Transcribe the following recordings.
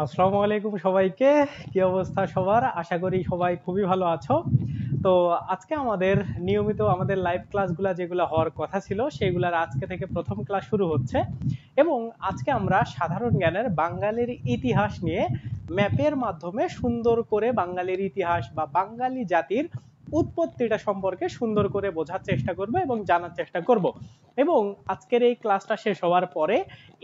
আসসালামু আলাইকুম সবাইকে। কি অবস্থা সবার? আশা করি সবাই খুবই ভালো আছো। তো আজকে আমাদের নিয়মিত আমাদের লাইভ ক্লাসগুলা যেগুলো হওয়ার কথা ছিল সেগুলার আজকে থেকে প্রথম ক্লাস শুরু হচ্ছে এবং আজকে আমরা সাধারণ জ্ঞানের বাঙালির ইতিহাস নিয়ে ম্যাপের মাধ্যমে সুন্দর করে বাঙালির ইতিহাস বা বাঙালি জাতির উৎপত্তিটা সম্পর্কে সুন্দর করে বোঝার চেষ্টা করব এবং জানার চেষ্টা করব। এবং আজকের এই ক্লাসটা শেষ হওয়ার পরে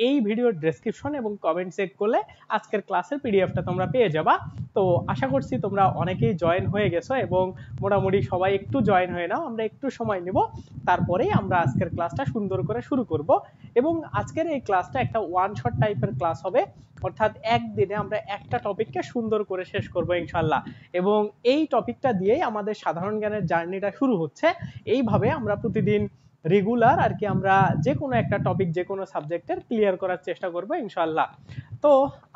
এই ভিডিওর ডেসক্রিপশন এবং কমেন্ট চেক করলে আজকের ক্লাসের পিডিএফটা তোমরা পেয়ে যাবা। তো আশা করছি তোমরা অনেকেই জয়েন হয়ে গেছো এবং মোটামুটি সবাই একটু জয়েন হয়ে নাও, আমরা একটু সময় নিব, তারপরেই আমরা আজকের ক্লাসটা সুন্দর করে শুরু করব। এবং আজকের এই ক্লাসটা একটা ওয়ান শট টাইপের ক্লাস হবে, অর্থাৎ একদিনে আমরা একটা টপিককে সুন্দর করে শেষ করব ইনশাল্লাহ। এবং এই টপিকটা দিয়েই আমাদের সাধারণ জ্ঞানের জার্নিটা শুরু হচ্ছে। এইভাবে আমরা প্রতিদিন রেগুলার আর কি আমরা যে কোনো একটা টপিক যে কোনো সাবজেক্টের ক্লিয়ার করার চেষ্টা করব ইনশাআল্লাহ। তো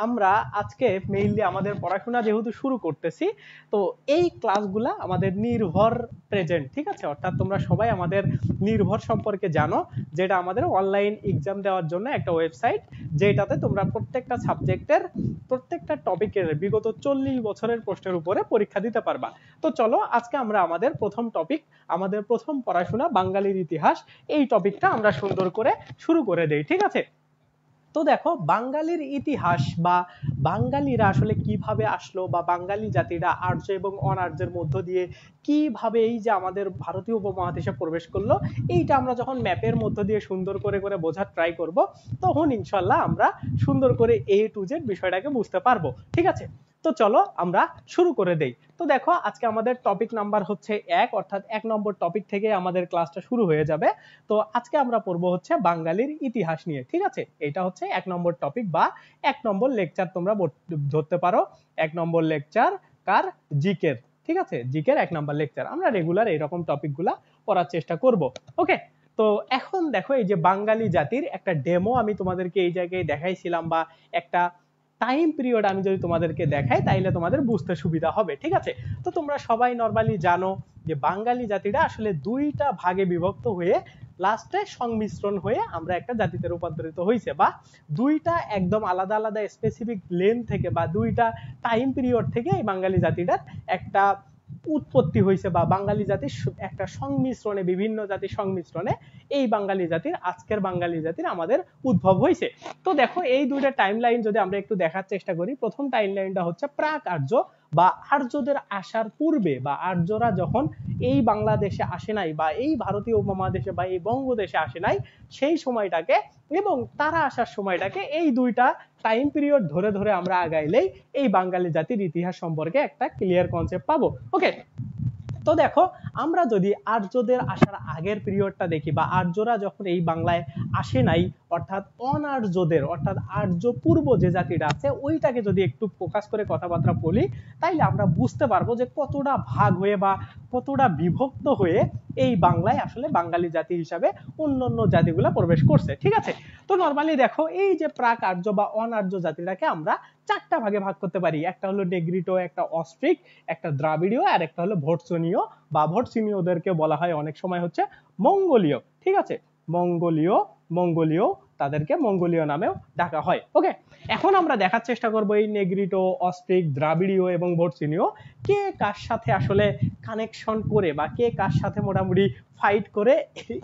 আমরা আজকে মেইনলি আমাদের পড়াশোনা যেহেতু শুরু করতেছি, তো এই ক্লাসগুলা আমাদের নির্ভর প্রেজেন্ট, ঠিক আছে? অর্থাৎ তোমরা সবাই আমাদের নির্ভর সম্পর্কে জানো, যেটা আমাদের অনলাইন এক্সাম দেওয়ার জন্য একটা ওয়েবসাইট, যেটাতে তোমরা প্রত্যেকটা সাবজেক্টের প্রত্যেকটা টপিকের বিগত 40 বছরের প্রশ্নের উপরে পরীক্ষা দিতে পারবা। তো চলো আজকে আমরা আমাদের প্রথম টপিক, আমাদের প্রথম পড়াশোনা বাঙালির ইতিহাস, এই টপিকটা আমরা সুন্দর করে শুরু করে দেই, ঠিক আছে? তো দেখো, বাঙালির ইতিহাস বা বাঙালিরা আসলে কিভাবে আসলো বা বাঙালি জাতিরা আর্য এবং অনার্যের মধ্য দিয়ে কিভাবে এই যে আমাদের ভারতীয় উপমহাদেশে প্রবেশ করলো, এইটা আমরা যখন ম্যাপের মধ্য দিয়ে সুন্দর করে করে বোঝার ট্রাই করব, তখন ইনশাল্লাহ আমরা সুন্দর করে এ টু জেড বিষয়টাকে বুঝতে পারবো, ঠিক আছে? তো চলো আমরা শুরু করে দেই। তো দেখো, আজকে আমাদের টপিক নাম্বার হচ্ছে 1, অর্থাৎ 1 নম্বর টপিক থেকে আমাদের ক্লাসটা শুরু হয়ে যাবে। তো আজকে আমরা পড়বো হচ্ছে বাঙালির ইতিহাস নিয়ে, ঠিক আছে? এটা হচ্ছে 1 নম্বর টপিক বা 1 নম্বর লেকচার তোমরা ধরতে পারো। 1 নম্বর লেকচার কার? জিকের, ঠিক আছে? জিকের 1 নম্বর লেকচার। আমরা রেগুলার এইরকম টপিকগুলা পড়ার চেষ্টা করব। ওকে, তো এখন দেখো, এই যে বাঙালি জাতির একটা ডেমো আমি তোমাদেরকে এই জায়গায় দেখাইছিলাম, বা একটা টাইম পিরিয়ড আমি যদি তোমাদেরকে দেখাই তাইলে তোমাদের বুঝতে সুবিধা হবে, ঠিক আছে? তো তোমরা সবাই নরমালি জানো যে বাঙালি জাতিটা আসলে দুইটা ভাগে বিভক্ত হয়ে লাস্টে সংমিশ্রণ হয়ে আমরা একটা জাতিতে রূপান্তরিত হয়েছে, বা দুইটা একদম আলাদা আলাদা স্পেসিফিক লেন থেকে বা দুইটা টাইম পিরিয়ড থেকে এই বাঙালি জাতিটার একটা উৎপত্তি হয়েছে, বা বাঙালি জাতির একটা সংমিশ্রণে, বিভিন্ন জাতির সংমিশ্রণে এই বাঙালি জাতির, আজকের বাঙালি জাতির আমাদের উদ্ভব হয়েছে। তো দেখো, এই দুইটা টাইম লাইন যদি আমরা একটু দেখার চেষ্টা করি, প্রথম টাইম লাইনটা হচ্ছে প্রাক আর্য বা আর্যদের আসার পূর্বে, বা আর্যরা যখন এই বাংলাদেশে আসে নাই বা এই ভারতীয় উপমহাদেশে বা এই বঙ্গদেশে আসে নাই, সেই সময়টাকে এবং তারা আসার সময়টাকে, এই দুইটা টাইম পিরিয়ড ধরে ধরে আমরা আগাইলেই এই বাঙালি জাতির ইতিহাস সম্পর্কে একটা ক্লিয়ার কনসেপ্ট পাবো। ওকে, তো দেখো, আমরা যদি আর্যদের আসার আগের পিরিয়ডটা দেখি, বা আর্যরা যখন এই বাংলায় আসে নাই, অর্থাৎ অনার্যদের, অর্থাৎ আর্য পূর্ব যে জাতিটা আছে ওইটাকে যদি একটু ফোকাস করে কথাবার্তা বলি, তাইলে আমরা বুঝতে পারবো যে কতটা ভাগ হয়ে বা কতটা বিভক্ত হয়ে এই বাংলায় আসলে বাঙালি জাতি হিসাবে অন্যান্য জাতিগুলা প্রবেশ করছে, ঠিক আছে? তো নরমালি দেখো, এই যে প্রাক আর্য বা অনার্য জাতিটাকে আমরা 4টা ভাগে ভাগ করতে পারি। একটা হলো নেগ্রিটো, একটা অস্ট্রিক, একটা দ্রাবিড়ীয়, আর একটা হলো ভোটসনীয়, বা ভোটসিনীয়দেরকে বলা হয় অনেক সময় হচ্ছে মঙ্গোলীয়, ঠিক আছে? মঙ্গোলীয়, মঙ্গোলীয়, তাদেরকে মঙ্গোলীয় নামেও ডাকা হয়। ওকে, এখন আমরা দেখার চেষ্টা করব এই নেগ্রিটো, অস্ট্রিক, দ্রাবিড়ীয় এবং ভোটসিনীয় কে কার সাথে আসলে কানেকশন করে, বা কে কার সাথে মোটামুটি ফাইট করে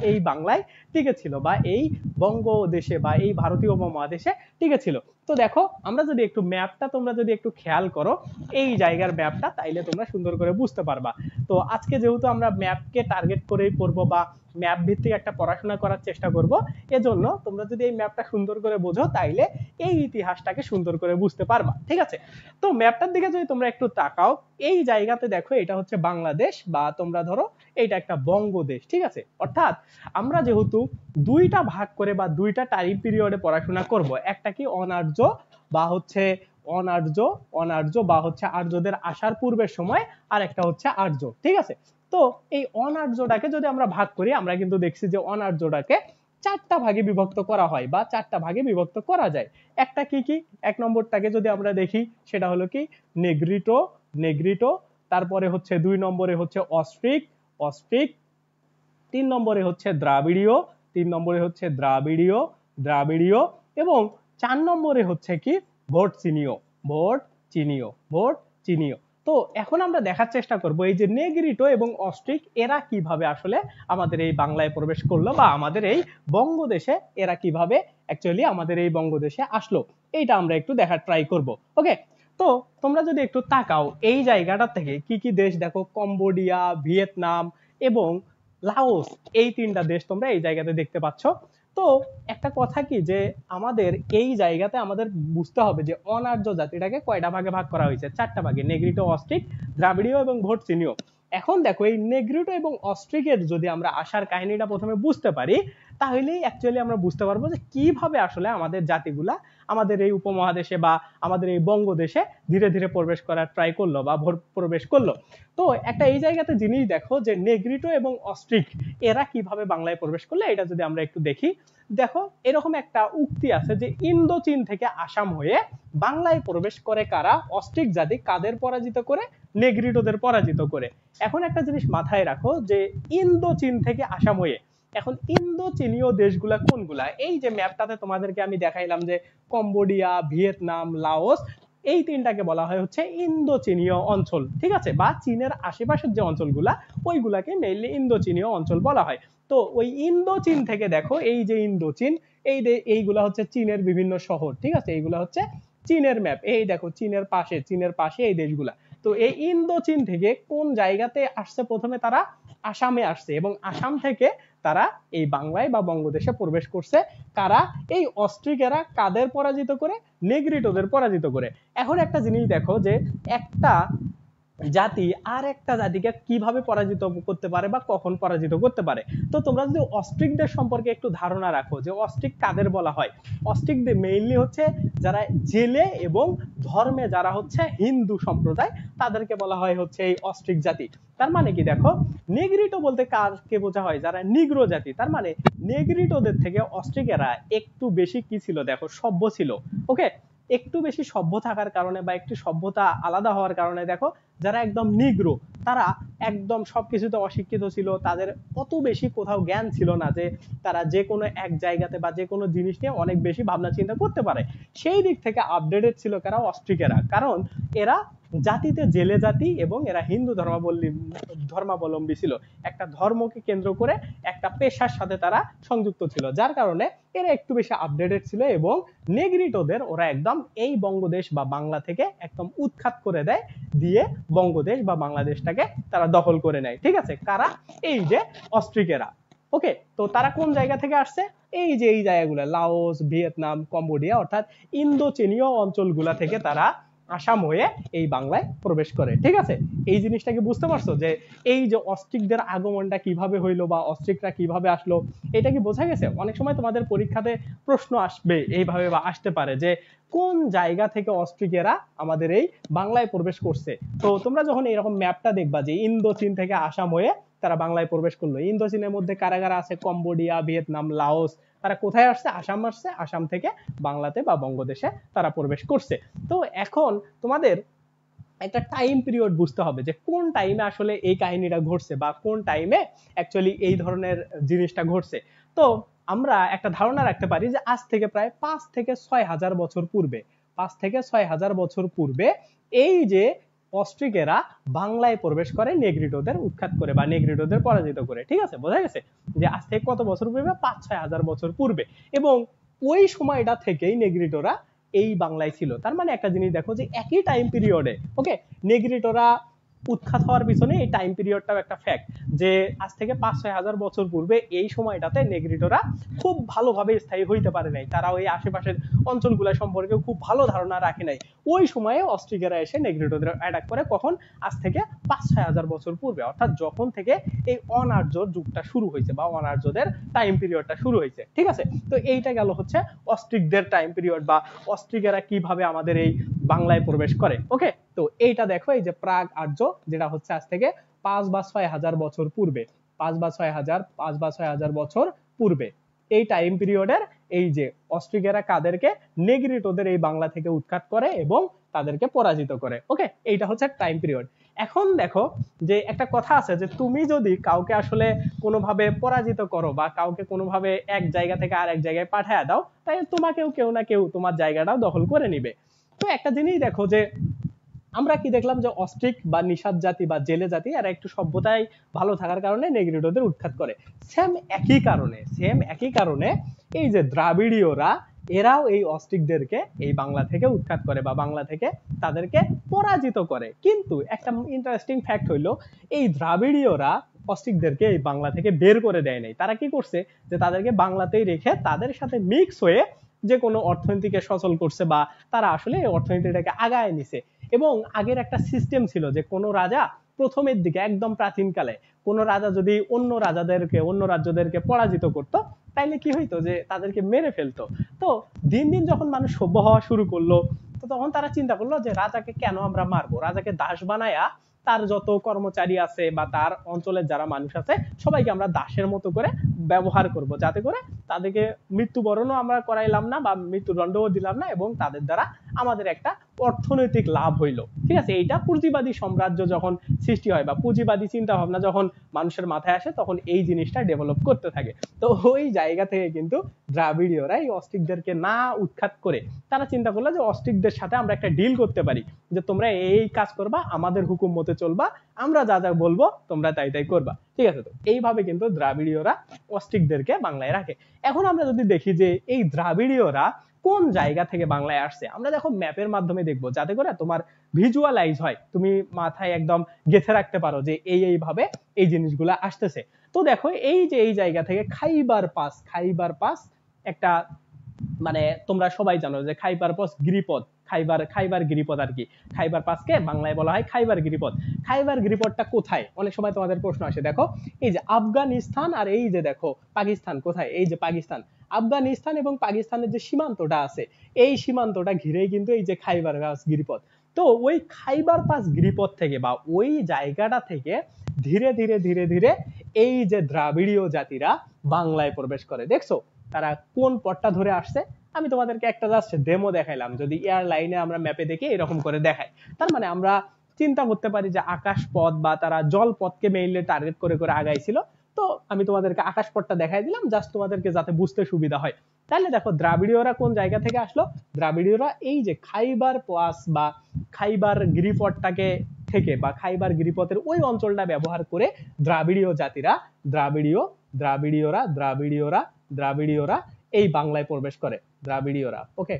এই বাংলায় টিকেছিল, বা এই বঙ্গদেশে বা এই ভারতীয় উপমহাদেশে টিকেছিল। তো দেখো, আমরা যদি একটু ম্যাপটা তোমরা যদি একটু খেয়াল করো, এই জায়গার ম্যাপটা, তাইলে তোমরা সুন্দর করে বুঝতে পারবা। তো আজকে যেহেতু আমরা ম্যাপকে টার্গেট করেই পড়বো বা ম্যাপ ভিত্তিক একটা পড়াশোনা করার চেষ্টা করব, এজন্য তোমরা যদি এই ম্যাপটা সুন্দর করে বোঝো তাইলে এই ইতিহাসটাকে সুন্দর করে বুঝতে পারবা, ঠিক আছে? তো ম্যাপটার দিকে যদি তোমরা একটু তাকাও, এই জায়গাতে দেখো, এটা হচ্ছে বাংলাদেশ, বা তোমরা ধরো এইটা একটা বঙ্গদেশ, ঠিক আছে? অর্থাৎ আমরা যেহেতু দুইটা ভাগ করে বা দুইটা টাইম পিরিয়ডে পড়াশোনা করব, একটা কি অনার্য বা হচ্ছে অনার্য, অনার্য বা হচ্ছে আর্যদের আসার পূর্বের সময়, আর একটা হচ্ছে আর্য, ঠিক আছে? তো এই অনার্যটাকে যদি আমরা ভাগ করি, আমরা কিন্তু দেখছি যে অনার্যটাকে 4টা ভাগে বিভক্ত করা হয় বা 4টা ভাগে বিভক্ত করা যায়। একটা কি কি? 1 নম্বরটাকে যদি আমরা দেখি, সেটা হলো কি নেগ্রিটো, নেগ্রিটো, তারপরে হচ্ছে 2 নম্বরে হচ্ছে অস্ট্রিক, অস্ট্রিক, 3 নম্বরে হচ্ছে দ্রাবিড়ীয়, 3 নম্বরে হচ্ছে দ্রাবিড়ীয়, দ্রাবিড়ীয়, এবং 4 নম্বরে হচ্ছে কি ভোটসিনীয়, ভোট চিনিও, ভোট চিনিও। তো এখন আমরা দেখার চেষ্টা করব এই যে নেগ্রিটো এবং অস্ট্রিক এরা কিভাবে আসলে আমাদের এই বাংলায় প্রবেশ করলো বা আমাদের এই বঙ্গদেশে এরা কিভাবে অ্যাকচুয়ালি আমাদের এই বঙ্গদেশে আসলো, এইটা আমরা একটু দেখার ট্রাই করব। ওকে, তো তোমরা যদি একটু তাকাও এই জায়গাটা থেকে কি কি দেশ দেখো, কম্বোডিয়া, ভিয়েতনাম এবং লাওস, এই তিনটা দেশ তোমরা এই জায়গাতে দেখতে পাচ্ছ। তো একটা কথা কি যে আমাদের এই জায়গাতে আমাদের বুঝতে হবে যে অনার্য জাতিটাকে কয়টা ভাগে ভাগ করা হয়েছে, চারটা ভাগে, নেগ্রিটো, অস্ট্রিক, দ্রাবিড়ীয় এবং ভোট চিনিও। এখন দেখো এই নেগ্রিটো এবং অস্ট্রিকের যদি আমরা আসার কাহিনীটা প্রথমে বুঝতে পারি, তাহলেই অ্যাকচুয়ালি আমরা বুঝতে পারবো যে কিভাবে আসলে আমাদের জাতিগুলা আমাদের এই উপমহাদেশে বা আমাদের এই বঙ্গদেশে ধীরে ধীরে প্রবেশ করার ট্রাই করলো বা প্রবেশ করলো। তো একটা এই জায়গাতে জিনিস দেখো যে নেগ্রিটো এবং অস্ট্রিক এরা কিভাবে বাংলায় প্রবেশ করলে, এটা যদি আমরা একটু দেখি, দেখো এরকম একটা উক্তি আছে যে ইন্দোচীন থেকে আসাম হয়ে বাংলায় প্রবেশ করে কারা, অস্ট্রিক জাতি কাদের পরাজিত করে, নেগ্রিটোদের পরাজিত করে। এখন একটা জিনিস মাথায় রাখো যে ইন্দোচীন থেকে আসাম হয়ে, এখন ইন্দোচীনীয় দেশগুলা কোনগুলা, এই যে ম্যাপটাতে তোমাদেরকে আমি দেখাইলাম যে কম্বোডিয়া, ভিয়েতনাম, লাওস, এই তিনটাকে বলা হয় হচ্ছে ইন্দোচীনীয় অঞ্চল, ঠিক আছে, বা চীনের আশেপাশের যে অঞ্চলগুলা ওইগুলাকে মেইনলি ইন্দোচীনীয় অঞ্চল বলা হয়। তো ওই ইন্দোচীন থেকে দেখো এই যে ইন্দোচীন, এইগুলা হচ্ছে চীনের বিভিন্ন শহর, ঠিক আছে, এইগুলা হচ্ছে চীনের ম্যাপ, এই দেখো চীনের পাশে এই দেশগুলা। তো এই ইন্দোচীন থেকে কোন জায়গাতে আসছে, প্রথমে তারা আসামে আসছে এবং আসাম থেকে তারা এই বাংলায় বা বঙ্গদেশে প্রবেশ করছে। কারা, এই অস্ট্রিকেরা কাদের পরাজিত করে, নেগ্রিটোদের পরাজিত করে। এখন একটা জিনিস দেখো যে একটা জাতি আর একটা জাতিকে কিভাবে পরাজিত করতে পারে বা কখন পরাজিত করতে পারে। তো তোমরা যদি অস্ট্রিকদের সম্পর্কে একটু ধারণা রাখো যে অস্ট্রিক কাদের বলা হয়, অস্ট্রিকদের মেইনলি হচ্ছে যারা জেলে এবং ধর্মে যারা হচ্ছে হিন্দু সম্প্রদায়, তাদেরকে বলা হয় হচ্ছে এই অস্ট্রিক জাতি। তার মানে কি দেখো, নেগ্রিটো বলতে কাকে বোঝা হয়, যারা নিগ্রো জাতি। তার মানে নেগ্রিটোদের থেকে অস্ট্রিকেরা একটু বেশি কি ছিল দেখো, সভ্য ছিল। ওকে, একটু বেশি সভ্য থাকার কারণে বা একটু সভ্যতা আলাদা হওয়ার কারণে দেখো যারা একদম নিগ্রো, তারা একদম সবকিছুতে অশিক্ষিত ছিল, তাদের অত বেশি কোথাও জ্ঞান ছিল না যে তারা যে কোনো এক জায়গাতে বা যে কোনো জিনিস নিয়ে অনেক বেশি ভাবনা চিন্তা করতে পারে। সেই দিক থেকে আপডেটেড ছিল কারা, অস্ট্রিকেরা, কারণ এরা জাতিতে জেলে জাতি এবং এরা হিন্দু ধর্মাবলম্বী ছিল, একটা ধর্মকে কেন্দ্র করে একটা পেশার সাথে তারা সংযুক্ত ছিল, যার কারণে এরা একটু বেশি আপডেটেড ছিল এবং নেগ্রিটোদের ওরা একদম এই বঙ্গদেশ বা বাংলা থেকে একদম উৎখাত করে দেয়, দিয়ে বঙ্গদেশ বা বাংলাদেশটাকে তারা দখল করে নেয়। ঠিক আছে, কারা, এই যে অস্ট্রিকেরা। ওকে, তো তারা কোন জায়গা থেকে আসছে, এই যে এই জায়গাগুলো লাওস, ভিয়েতনাম, কম্বোডিয়া অর্থাৎ ইন্দোচীনীয় অঞ্চলগুলা থেকে তারা আসাম হয়ে এই বাংলায় প্রবেশ করে। ঠিক আছে, এই জিনিসটাকে বুঝতে পারছো যে এই যে অস্ট্রিকদের আগমনটা কিভাবে হইলো বা অস্ট্রিকরা কিভাবে আসলো, এটা কি বোঝা গেছে? অনেক সময় তোমাদের পরীক্ষাতে প্রশ্ন আসবে এইভাবে বা আসতে পারে যে কোন জায়গা থেকে অস্ট্রিকেরা আমাদের এই বাংলায় প্রবেশ করছে। তো তোমরা যখন এরকম ম্যাপটা দেখবা যে ইন্দোচীন থেকে আসাম হয়ে তারা বাংলায় প্রবেশ করলো, ইন্দোচীনের মধ্যে কারা কারা আছে, কম্বোডিয়া, ভিয়েতনাম, লাওস, তারা কোথায় আসছে, আসাম আসছে, আসাম থেকে বাংলাতে বা বঙ্গদেশে তারা প্রবেশ করছে। তো এখন তোমাদের একটা টাইম পিরিয়ড বুঝতে হবে যে কোন টাইমে আসলে এই কাহিনীটা ঘটছে বা কোন টাইমে অ্যাকচুয়ালি এই ধরনের জিনিসটা ঘটছে। তো আমরা একটা ধারণা রাখতে পারি যে আজ থেকে প্রায় 5 থেকে 6 হাজার বছর পূর্বে, 5 থেকে 6 হাজার বছর পূর্বে এই যে অস্ট্রিকেরা বাংলায় প্রবেশ করে নেগ্রিটোদের উৎখাত করে বা নেগ্রিটোদের পরাজিত করে। ঠিক আছে, বোঝা গেছে যে আজ থেকে কত বছর পূর্বে, 5-6 হাজার বছর পূর্বে, এবং ওই সময়টা থেকেই নেগ্রিটোরা এই বাংলায় ছিল। তার মানে একটা জিনিস দেখো যে একই টাইম পিরিয়ডে, ওকে, নেগ্রিটোরা উৎখাত হওয়ার পিছনে এই টাইম পিরিয়ডটাও একটা ফ্যাক্ট যে আজ থেকে 5-6 হাজার বছর পূর্বে এই সময়টাতে নেগ্রিটোরা খুব ভালোভাবে স্থায়ী হইতে পারে নাই, তারা ওই আশেপাশের অঞ্চলগুলো সম্পর্কে খুব ভালো ধারণা রাখে নাই। ওই সময়ে অস্ট্রিকেরা এসে নেগ্রিটোদের অ্যাটাক করে, কখন, আজ থেকে 5-6 হাজার বছর পূর্বে, অর্থাৎ যখন থেকে এই অনার্য যুগটা শুরু হয়েছে বা অনার্যদের টাইম পিরিয়ডটা শুরু হয়েছে। ঠিক আছে, তো এইটা গেল হচ্ছে অস্ট্রিকদের টাইম পিরিয়ড বা অস্ট্রিকেরা কিভাবে আমাদের এই বাংলায় প্রবেশ করে। ওকে, তো এইটা দেখো, এই যে প্রাগ আর্য, যেটা হচ্ছে আজ থেকে 5 বা 6 হাজার বছর পূর্বে, 5 বা 6 হাজার বছর পূর্বে এই টাইম পিরিয়ডের এই যে অস্ট্রিকেরা কাদেরকে, নেগ্রিটোদের এই বাংলা থেকে উৎখাত করে এবং তাদেরকে পরাজিত করে। ওকে, এইটা হচ্ছে টাইম পিরিয়ড। এখন দেখো যে একটা কথা আছে যে তুমি যদি কাউকে আসলে কোনোভাবে পরাজিত করো বা কাউকে কোনোভাবে এক জায়গা থেকে আরেক জায়গায় পাঠায় দাও, তাই তোমাকেও কেউ না কেউ তোমার জায়গাটাও দখল করে নিবে। তো একটা জিনিস দেখো যে আমরা কি দেখলাম যে অস্ট্রিক বা নিষাদ জাতি বা জেলে জাতি এরা একটু সভ্যতায় ভালো থাকার কারণে নেগ্রিটোদের উৎখাত করে। সেম একই কারণে এই যে দ্রাবিড়ীয়রা এরাও এই অস্ট্রিকদেরকে এই বাংলা থেকে উৎখাত করে বা বাংলা থেকে তাদেরকে পরাজিত করে। কিন্তু একটা ইন্টারেস্টিং ফ্যাক্ট হইলো এই দ্রাবিড়ীয়রা অস্ট্রিকদেরকে এই বাংলা থেকে বের করে দেয় নাই। তারা কি করছে যে তাদেরকে বাংলাতেই রেখে তাদের সাথে মিক্স হয়ে যে কোনো অর্থনীতিকে সচল করছে বা তারা আসলে এই অর্থনীতিটাকে আগায় নিছে। এবং আগের একটা সিস্টেম ছিল যে কোনো রাজা প্রথমের দিকে একদম প্রাচীনকালে কোনো রাজা যদি অন্য রাজ্যদেরকে পরাজিত করত তাইলে কি হইতো যে তাদেরকে মেরে ফেলতো। তো দিন দিন যখন মানুষ সভ্য হওয়া শুরু করলো তো তখন তারা চিন্তা করলো যে রাজাকে কেন আমরা মারবো, রাজাকে দাস বানায়া তার যত কর্মচারী আছে বা তার অঞ্চলের যারা মানুষ আছে সবাইকে আমরা দাসের মতো করে ব্যবহার করব, যাতে করে তাদেরকে মৃত্যুবরণও আমরা করাইলাম না বা মৃত্যুদণ্ডও দিলাম না এবং তাদের দ্বারা আমাদের একটা অর্থনৈতিক লাভ হইলো। ঠিক আছে, এইটা পুঁজিবাদী সাম্রাজ্য যখন সৃষ্টি হয় বা পুঁজিবাদী চিন্তা ভাবনা যখন মানুষের মাথায় আসে তখন এই জিনিসটা ডেভেলপ করতে থাকে। তো ওই জায়গা থেকে কিন্তু দ্রাবিড়ীয়রা এই অস্ট্রিকদেরকে না উৎখাত করে তারা চিন্তা করলো যে অস্ট্রিকদের সাথে আমরা একটা ডিল করতে পারি যে তোমরা এই কাজ করবা, আমাদের হুকুম মতে চলবা, আমরা যা যা বলবো তোমরা তাই তাই করবা। ঠিক আছে, তো এইভাবে কিন্তু দ্রাবিড়ীয়রা অস্ট্রিকদেরকে বাংলায় রাখে। এখন আমরা যদি দেখি যে এই দ্রাবিড়ীয়রা কোন জায়গা থেকে বাংলায় আসছে, আমরা দেখো ম্যাপের মাধ্যমে দেখবো যাতে করে তোমার ভিজুয়ালাইজ হয়, তুমি মাথায় একদম গেঁথে রাখতে পারো যে এইভাবে এই জিনিসগুলো আসতেছে। তো দেখো এই যে এই জায়গা থেকে খাইবার পাস একটা, মানে তোমরা সবাই জানো যে খাইবার পাস গিরিপথ, খাইবার গিরিপথ আর কি, খাইবার পাসকে বাংলায় বলা হয় খাইবার গিরিপথ। খাইবার গিরিপথটা কোথায় অনেক সময় তোমাদের প্রশ্ন আসে। দেখো এই যে আফগানিস্তান আর এই যে দেখো পাকিস্তান কোথায়, এই যে পাকিস্তান, আফগানিস্তান এবং পাকিস্তানের যে সীমান্তটা আছে এই সীমান্তটা ঘিরেই কিন্তু এই যে খাইবার পাস গিরিপথ। তো ওই খাইবার পাস গিরিপথ থেকে বা ওই জায়গাটা থেকে ধীরে ধীরে ধীরে ধীরে এই যে দ্রাবিড়ীয় জাতিরা বাংলায় প্রবেশ করে। দেখছো তারা কোন পথটা ধরে আসছে, আমি তোমাদেরকে একটা জাস্ট ডেমো দেখাইলাম, যদি এয়ারলাইনে আমরা ম্যাপে দেখি এরকম করে দেখাই, তার মানে আমরা চিন্তা করতে পারি যে আকাশ পথ বা তারা জল পথকে মেইনলি টার্গেট করে করে আগাইছিল। তো আমি তোমাদেরকে আকাশ পথটা দেখাই দিলাম জাস্ট তোমাদেরকে যাতে বুঝতে সুবিধা হয়। তাহলে দেখো দ্রাবিড়ীয়রা কোন জায়গা থেকে আসলো, দ্রাবিড়ীয়রা এই যে খাইবার পাস বা খাইবার গিরিপথটাকে থেকে বা খাইবার গিরিপথের ওই অঞ্চলটা ব্যবহার করে দ্রাবিড়ীয় জাতিরা দ্রাবিড়ীয়রা এই বাংলায় প্রবেশ করে। দ্রাবিড়ীয়রা ওকে,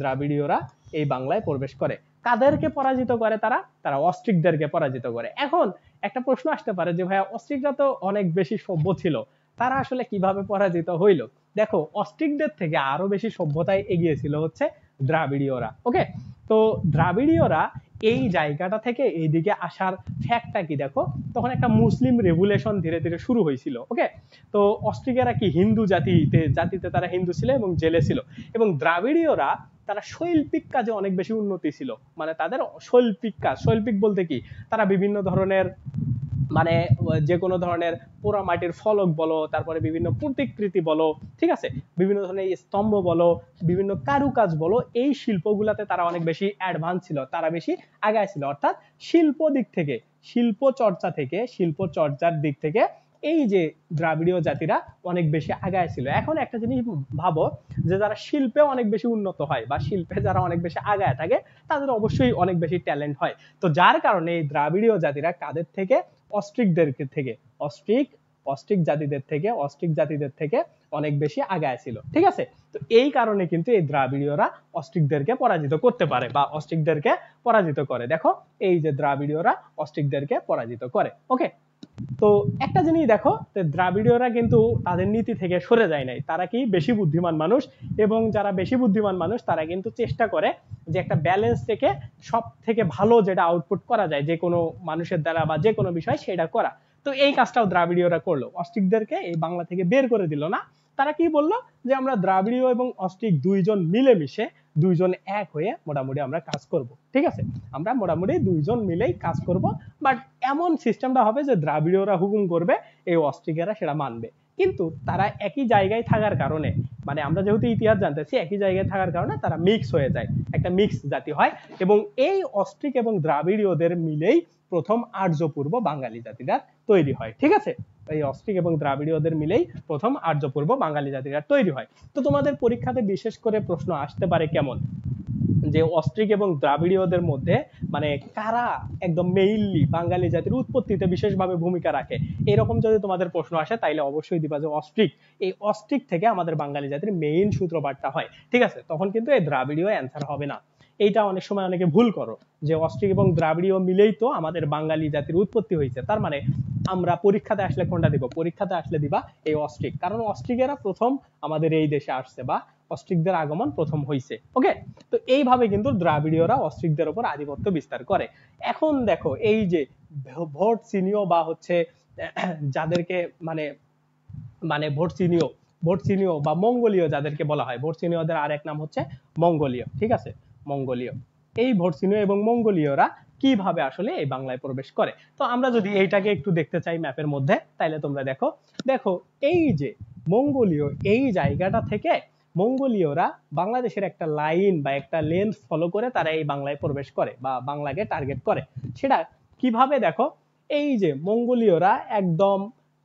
দ্রাবিড়ীয়রা এই বাংলায় প্রবেশ করে। কাদেরকে পরাজিত করে? তারা অস্ট্রিকদেরকে পরাজিত করে। এখন একটা প্রশ্ন আসতে পারে যে ভাইয়া অস্ট্রিকরা তো অনেক বেশি সভ্য ছিল, তারা আসলে কিভাবে পরাজিত হইল? দেখো অস্ট্রিকদের থেকে আরো বেশি সভ্যতায় এগিয়ে ছিল হচ্ছে দ্রাবিড়ীয়রা। ওকে, তো দ্রাবিড়ীয়রা এই জায়গাটা থেকে এইদিকে আসার ফ্যাক্টটা কি দেখো, তখন একটা মুসলিম রেভুলেশন ধীরে ধীরে শুরু হয়েছিল। ওকে, তো অস্ট্রিকেরা কি হিন্দু জাতিতে তারা হিন্দু ছিল এবং জেলে ছিল, এবং দ্রাবিড়ীয়রা তারা শৈল্পিক কাজে অনেক বেশি উন্নতি ছিল। মানে তাদের শৈল্পিক বলতে কি, তারা বিভিন্ন ধরনের মানে যে কোনো ধরনের পোড়া মাটির ফলক বলো, তারপরে বিভিন্ন প্রতিকৃতি বলো, ঠিক আছে, বিভিন্ন ধরনের স্তম্ভ বলো, বিভিন্ন কারুকাজ বলো, এই শিল্পগুলাতে তারা অনেক বেশি অ্যাডভান্স ছিল, তারা বেশি আগায় ছিল। অর্থাৎ শিল্প চর্চার দিক থেকে এই যে দ্রাবিড়ীয় জাতিরা অনেক বেশি আগায় ছিল। এখন একটা জিনিস ভাবো যে যারা শিল্পে অনেক বেশি উন্নত হয় বা শিল্পে যারা অনেক বেশি আগায় থাকে তাদের অবশ্যই অনেক বেশি ট্যালেন্ট হয়। তো যার কারণে এই দ্রাবিড়ীয় জাতিরা কাদের থেকে, অস্ট্রিক জাতিদের থেকে অনেক বেশি আগায় ছিল। ঠিক আছে, তো এই কারণে কিন্তু এই দ্রাবিড়ীয়রা অস্ট্রিকদেরকে পরাজিত করতে পারে বা অস্ট্রিকদেরকে পরাজিত করে। দেখো এই যে দ্রাবিড়ীয়রা অস্ট্রিকদেরকে পরাজিত করে। ওকে, তো একটা জিনিস দেখো, দ্রাবিড়ীয়রা কিন্তু তাদের নীতি থেকে সরে যায় নাই। তারা কি বেশি বুদ্ধিমান মানুষ, এবং যারা বেশি বুদ্ধিমান মানুষ তারা কিন্তু চেষ্টা করে যে একটা ব্যালেন্স থেকে সব থেকে ভালো যেটা আউটপুট করা যায় যে কোনো মানুষের দ্বারা বা যে কোনো বিষয় সেটা করা। তো এই কাজটাও দ্রাবিড়ীয়রা করলো, অস্ট্রিকদেরকে এই বাংলা থেকে বের করে দিল না। তারা কি বললো যে আমরা দ্রাবিড়ীয় এবং অস্ট্রিক দুইজন মিলেমিশে দুইজন এক হয়ে মোটামুটি আমরা কাজ করব। ঠিক আছে, আমরা মোটামুটি দুইজন মিলেই কাজ করব, বাট এমন সিস্টেমটা হবে যে দ্রাবিড়ীয়রা হুকুম করবে, এই অস্ট্রিকেরা সেটা মানবে। কিন্তু তারা একই জায়গায় থাকার কারণে, মানে আমরা যেহেতু ইতিহাস জানতেছি, একই জায়গায় থাকার কারণে তারা মিক্স হয়ে যায়, একটা মিক্স জাতি হয়, এবং এই অস্ট্রিক এবং দ্রাবিড়ীয়দের মিলেই প্রথম আর্য পূর্ব বাঙালি জাতিটা তৈরি হয়। ঠিক আছে, এই অস্ট্রিক এবং দ্রাবিড়ীয়দের মিলেই প্রথম আর্য পূর্ব বাঙালি জাতিটা তৈরি হয়। তো তোমাদের পরীক্ষাতে বিশেষ করে প্রশ্ন আসতে পারে কেমন, যে অস্ট্রিক এবং দ্রাবিড়ীয়দের মধ্যে মানে কারা একদম মেইনলি বাঙালি জাতির উৎপত্তিতে বিশেষভাবে ভূমিকা রাখে, এরকম যদি তোমাদের প্রশ্ন আসে তাইলে অবশ্যই দিবা যে অস্ট্রিক। এই অস্ট্রিক থেকে আমাদের বাঙালি জাতির মেইন সূত্রপাতটা হয়, ঠিক আছে? তখন কিন্তু এই দ্রাবিড়ীয় অ্যান্সার হবে না। এইটা অনেক সময় অনেকে ভুল করো, যে অস্ট্রিক এবং দ্রাবিড়ীয় মিলেই তো আমাদের বাঙালি জাতির উৎপত্তি হয়েছে, তার মানে আমরা পরীক্ষাতে আসলে কোনটা দিব? পরীক্ষাতে আসলে দিবা এই অস্ট্রিক, কারণ অস্ট্রিকেরা প্রথম আমাদের এই দেশে আসছে বা অস্ট্রিকদের আগমন প্রথম হয়েছে। ওকে, তো এইভাবে কিন্তু দ্রাবিড়ীয়রা অস্ট্রিকদের উপর আধিপত্য বিস্তার করে। এখন দেখো এই যে ভোটচিনীয় বা হচ্ছে যাদেরকে মানে মানে ভোটচিনীয় বা মঙ্গোলীয় যাদেরকে বলা হয়, ভোটচিনীয়দের আর এক নাম হচ্ছে মঙ্গোলীয়, ঠিক আছে? মঙ্গোলীয়। এই ভোটচিনীয় এবং মঙ্গোলীয়রা কিভাবে আসলে এই বাংলায় প্রবেশ করে, তো আমরা যদি এইটাকে একটু দেখতে চাই ম্যাপের মধ্যে, তাইলে তোমরা দেখো দেখো এই যে মঙ্গোলীয় এই জায়গাটা থেকে মঙ্গোলীয়রা বাংলাদেশের একটা লাইন বা একটা লেন্থ ফলো করে তারা এই বাংলায় প্রবেশ করে বা বাংলাকে টার্গেট করে। সেটা কিভাবে? দেখো এই যে মঙ্গোলীয়রা একদম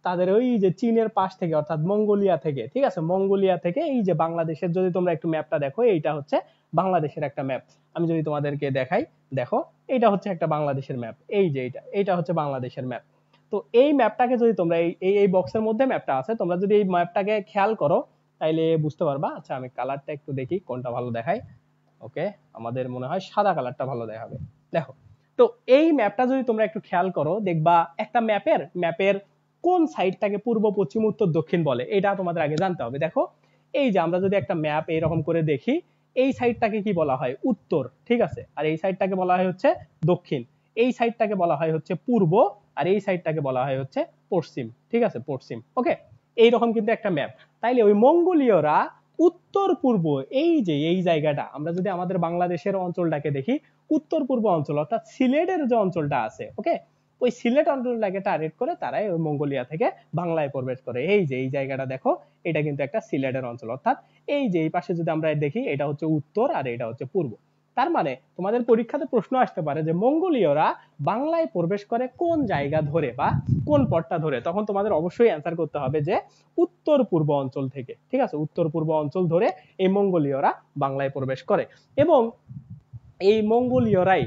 তাদের ওই যে চীনের পাশ থেকে অর্থাৎ মঙ্গোলিয়া থেকে, ঠিক আছে, মঙ্গোলিয়া থেকে এই যে বাংলাদেশের, যদি তোমরা একটু ম্যাপটা দেখো, এইটা হচ্ছে বাংলাদেশের একটা ম্যাপ। আমি যদি তোমাদেরকে দেখাই, দেখো এইটা হচ্ছে একটা বাংলাদেশের ম্যাপ, এই যে এইটা হচ্ছে বাংলাদেশের ম্যাপ। তো এই ম্যাপটাকে যদি তোমরা এই বক্সের মধ্যে ম্যাপটা আছে, তোমরা যদি এই ম্যাপটাকে খেয়াল করো তাইলে বুঝতে পারবা। আচ্ছা আমি কালারটা একটু দেখি কোনটা ভালো দেখায়। ওকে, আমাদের মনে হয় সাদা কালারটা ভালো দেখাবে। দেখো, তো এই ম্যাপটা যদি তোমরা একটু খেয়াল করো, দেখবা একটা ম্যাপের কোন সাইডটাকে পূর্ব, পশ্চিম, উত্তর, দক্ষিণ বলে, এটা তোমাদের আগে জানতে হবে। দেখো এই যে আমরা যদি একটা ম্যাপ এইরকম করে দেখি, এই সাইডটাকে কি বলা হয়? উত্তর, ঠিক আছে? আর এই সাইডটাকে বলা হয় হচ্ছে দক্ষিণ, এই সাইডটাকে বলা হয় হচ্ছে পূর্ব, আর এই সাইডটাকে বলা হয় হচ্ছে পশ্চিম, ঠিক আছে? পশ্চিম। ওকে, এইরকম কিন্তু একটা ম্যাপ। তাইলে ওই মঙ্গোলীয়রা উত্তর পূর্ব, এই যে এই জায়গাটা, আমরা যদি আমাদের বাংলাদেশের অঞ্চলটাকে দেখি, উত্তর পূর্ব অঞ্চল অর্থাৎ সিলেটের যে অঞ্চলটা আছে, ওকে, ওই সিলেট অঞ্চলটাকে টার্গেট করে তারাই ওই মঙ্গোলিয়া থেকে বাংলায় প্রবেশ করে। এই যে এই জায়গাটা দেখো, এটা কিন্তু একটা সিলেটের অঞ্চল, অর্থাৎ এই যে এই পাশে যদি আমরা দেখি, এটা হচ্ছে উত্তর আর এটা হচ্ছে পূর্ব। তার মানে তোমাদের পরীক্ষাতে প্রশ্ন আসতে পারে যে মঙ্গোলীয়রা বাংলায় প্রবেশ করে কোন জায়গা ধরে বা কোন পথটা ধরে, তখন তোমাদের অবশ্যই অ্যান্সার করতে হবে যে উত্তর পূর্ব অঞ্চল থেকে, ঠিক আছে? উত্তর পূর্ব অঞ্চল ধরে এই মঙ্গোলীয়রা বাংলায় প্রবেশ করে। এবং এই মঙ্গোলীয়রাই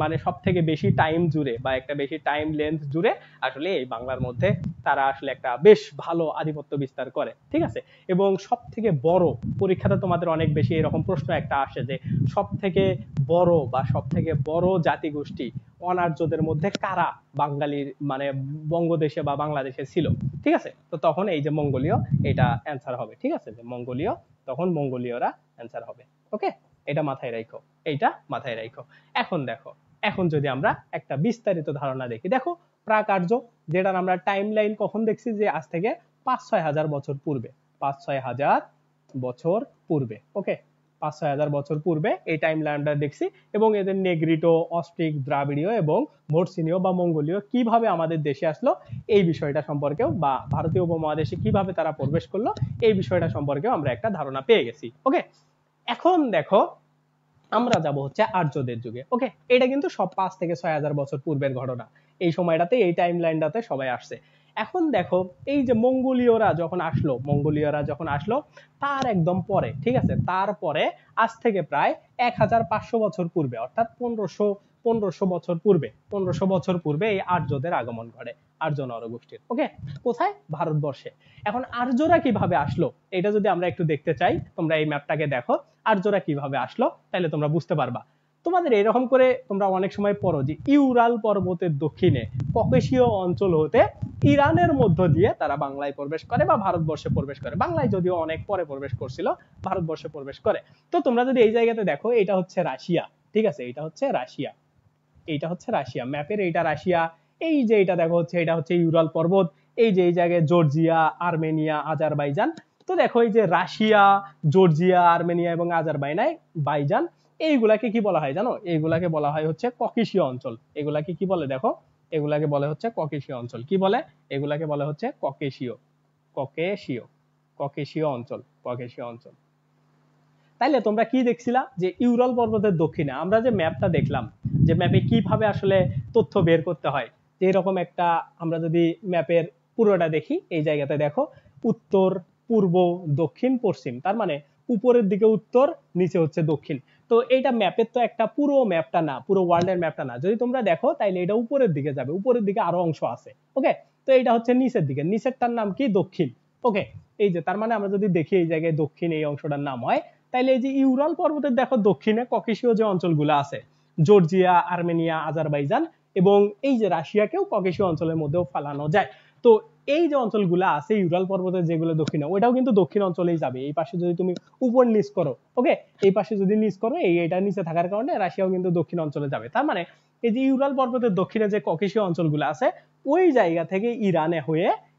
মানে সব থেকে বেশি টাইম জুড়ে বা একটা বেশি টাইম লেন্থ জুড়ে আসলে এই বাংলার মধ্যে তারা আসলে একটা বেশ ভালো আধিপত্য বিস্তার করে, ঠিক আছে? এবং সব থেকে বড়, পরীক্ষাতে তোমাদের অনেক বেশি এরকম প্রশ্ন একটা আসে যে সব থেকে বড় বা সব থেকে বড় জাতিগোষ্ঠী অনার্যদের মধ্যে কারা বাঙালির মানে বঙ্গদেশে বা বাংলাদেশে ছিল, ঠিক আছে? তো তখন এই যে মঙ্গোলীয়, এটা অ্যান্সার হবে, ঠিক আছে? যে মঙ্গোলীয়, তখন মঙ্গোলীয়রা অ্যান্সার হবে। ওকে, এটা মাথায় রাখো, এইটা মাথায় রাখো। এখন দেখো, এখন যদি আমরা একটা বিস্তারিত ধারণা দেখি, দেখো প্রাক আর্য, যেটার আমরা টাইম লাইন কখন দেখছি, যে আজ থেকে 5-6 হাজার বছর পূর্বে, 5-6 হাজার বছর পূর্বে। ওকে, 5-6 হাজার বছর পূর্বে এই টাইম লাইনটা দেখছি, এবং এদের নেগ্রিটো, অস্ট্রিক, দ্রাবিড়ীয় এবং ভোটচিনীয় বা মঙ্গোলীয় কিভাবে আমাদের দেশে আসলো এই বিষয়টা সম্পর্কেও, বা ভারতীয় উপমহাদেশে কিভাবে তারা প্রবেশ করলো এই বিষয়টা সম্পর্কেও আমরা একটা ধারণা পেয়ে গেছি। ওকে, এখন দেখো আমরা যাব হচ্ছে আর্যদের যুগে। ওকে, এটা কিন্তু সব 5-6 হাজার বছর পূর্বের ঘটনা। এই সময়টাতে, এই টাইম লাইনটাতে সবাই আসছে। এখন দেখো এই যে মঙ্গোলীয়রা যখন আসলো তার একদম পরে, ঠিক আছে, তারপরে আজ থেকে প্রায় 1500 বছর পূর্বে, অর্থাৎ 1500 বছর পূর্বে এই আর্যদের আগমন ঘটে, আর্য নরগোষ্ঠীর। ওকে, কোথায়? ভারতবর্ষে। এখন আর্যরা কিভাবে আসলো এটা যদি আমরা একটু দেখতে চাই, তোমরা এই ম্যাপটাকে দেখো, আর্যরা কিভাবে আসলো তাহলে তোমরা বুঝতে পারবা। তোমাদের এরকম করে তোমরা অনেক সময় পড়ো যে ইউরাল পর্বতের দক্ষিণে ককেশীয় অঞ্চল হতে ইরানের মধ্য দিয়ে তারা বাংলায় প্রবেশ করে বা ভারতবর্ষে প্রবেশ করে। বাংলায় যদিও অনেক পরে প্রবেশ করছিল, ভারতবর্ষে প্রবেশ করে। তো তোমরা যদি এই জায়গাতে দেখো, এটা হচ্ছে রাশিয়া, ঠিক আছে? এটা হচ্ছে রাশিয়া, এইটা হচ্ছে রাশিয়া, ম্যাপের এইটা রাশিয়া। এই যে এটা দেখো হচ্ছে, এটা হচ্ছে ইউরাল পর্বত। এই যে এই জায়গায় জর্জিয়া, আর্মেনিয়া, আজারবাইজান। তো দেখো এই যে রাশিয়া, জর্জিয়া, আর্মেনিয়া এবং আজারবাইজান, এইগুলাকে কি বলা হয় জানো? এইগুলাকে বলা হয় হচ্ছে ককেশীয় অঞ্চল। এগুলাকে কি বলে? দেখো, এগুলাকে বলে হচ্ছে ককেশীয় অঞ্চল। কি বলে? এগুলাকে বলে হচ্ছে ককেশীয়, ককেশীয়, ককেশীয় অঞ্চল, ককেশীয় অঞ্চল। তাইলে তোমরা কি দেখছিলা? যে ইউরাল পর্বতের দক্ষিণে আমরা যে ম্যাপটা দেখলাম, যে ম্যাপে কিভাবে আসলে তথ্য বের করতে হয়, যে এরকম একটা আমরা যদি ম্যাপের পুরোটা দেখি। এই জায়গাতে দেখো উত্তর, পূর্ব, দক্ষিণ, পশ্চিম, তার মানে উপরের দিকে উত্তর, নিচে হচ্ছে দক্ষিণ। তো এইটা ম্যাপের তো একটা পুরো ম্যাপটা না, পুরো ওয়ার্ল্ডের ম্যাপটা না। যদি তোমরা দেখো তাইলে এটা উপরের দিকে যাবে, উপরের দিকে আরো অংশ আছে। ওকে, তো এটা হচ্ছে নিচের দিকে, নিচেরটার নাম কি? দক্ষিণ। ওকে, এই যে তার মানে আমরা যদি দেখি এই জায়গায় দক্ষিণ এই অংশটার নাম হয়, তাইলে এই যে ইউরাল পর্বতের দেখো দক্ষিণে ককেশীয় যে অঞ্চলগুলো আছে, জর্জিয়া, আর্মেনিয়া, আজারবাইজান এবং এই যে রাশিয়াকেও ককেশীয় অঞ্চলের মধ্যেও ফেলানো যায়। তো এই যে অঞ্চলগুলো আছে ইউরাল পর্বতের যেগুলো দক্ষিণে, ওইটাও কিন্তু দক্ষিণ অঞ্চলেই যাবে। এই পাশে যদি তুমি উপর নিচ করো, ওকে, এই পাশে যদি নিচ করো, এটা নিচে থাকার কারণে রাশিয়াও কিন্তু দক্ষিণ অঞ্চলে যাবে। তার মানে এই যে ইউরাল পর্বতের দক্ষিণে যে ককেশীয় অঞ্চলগুলো আছে, ওই জায়গা থেকে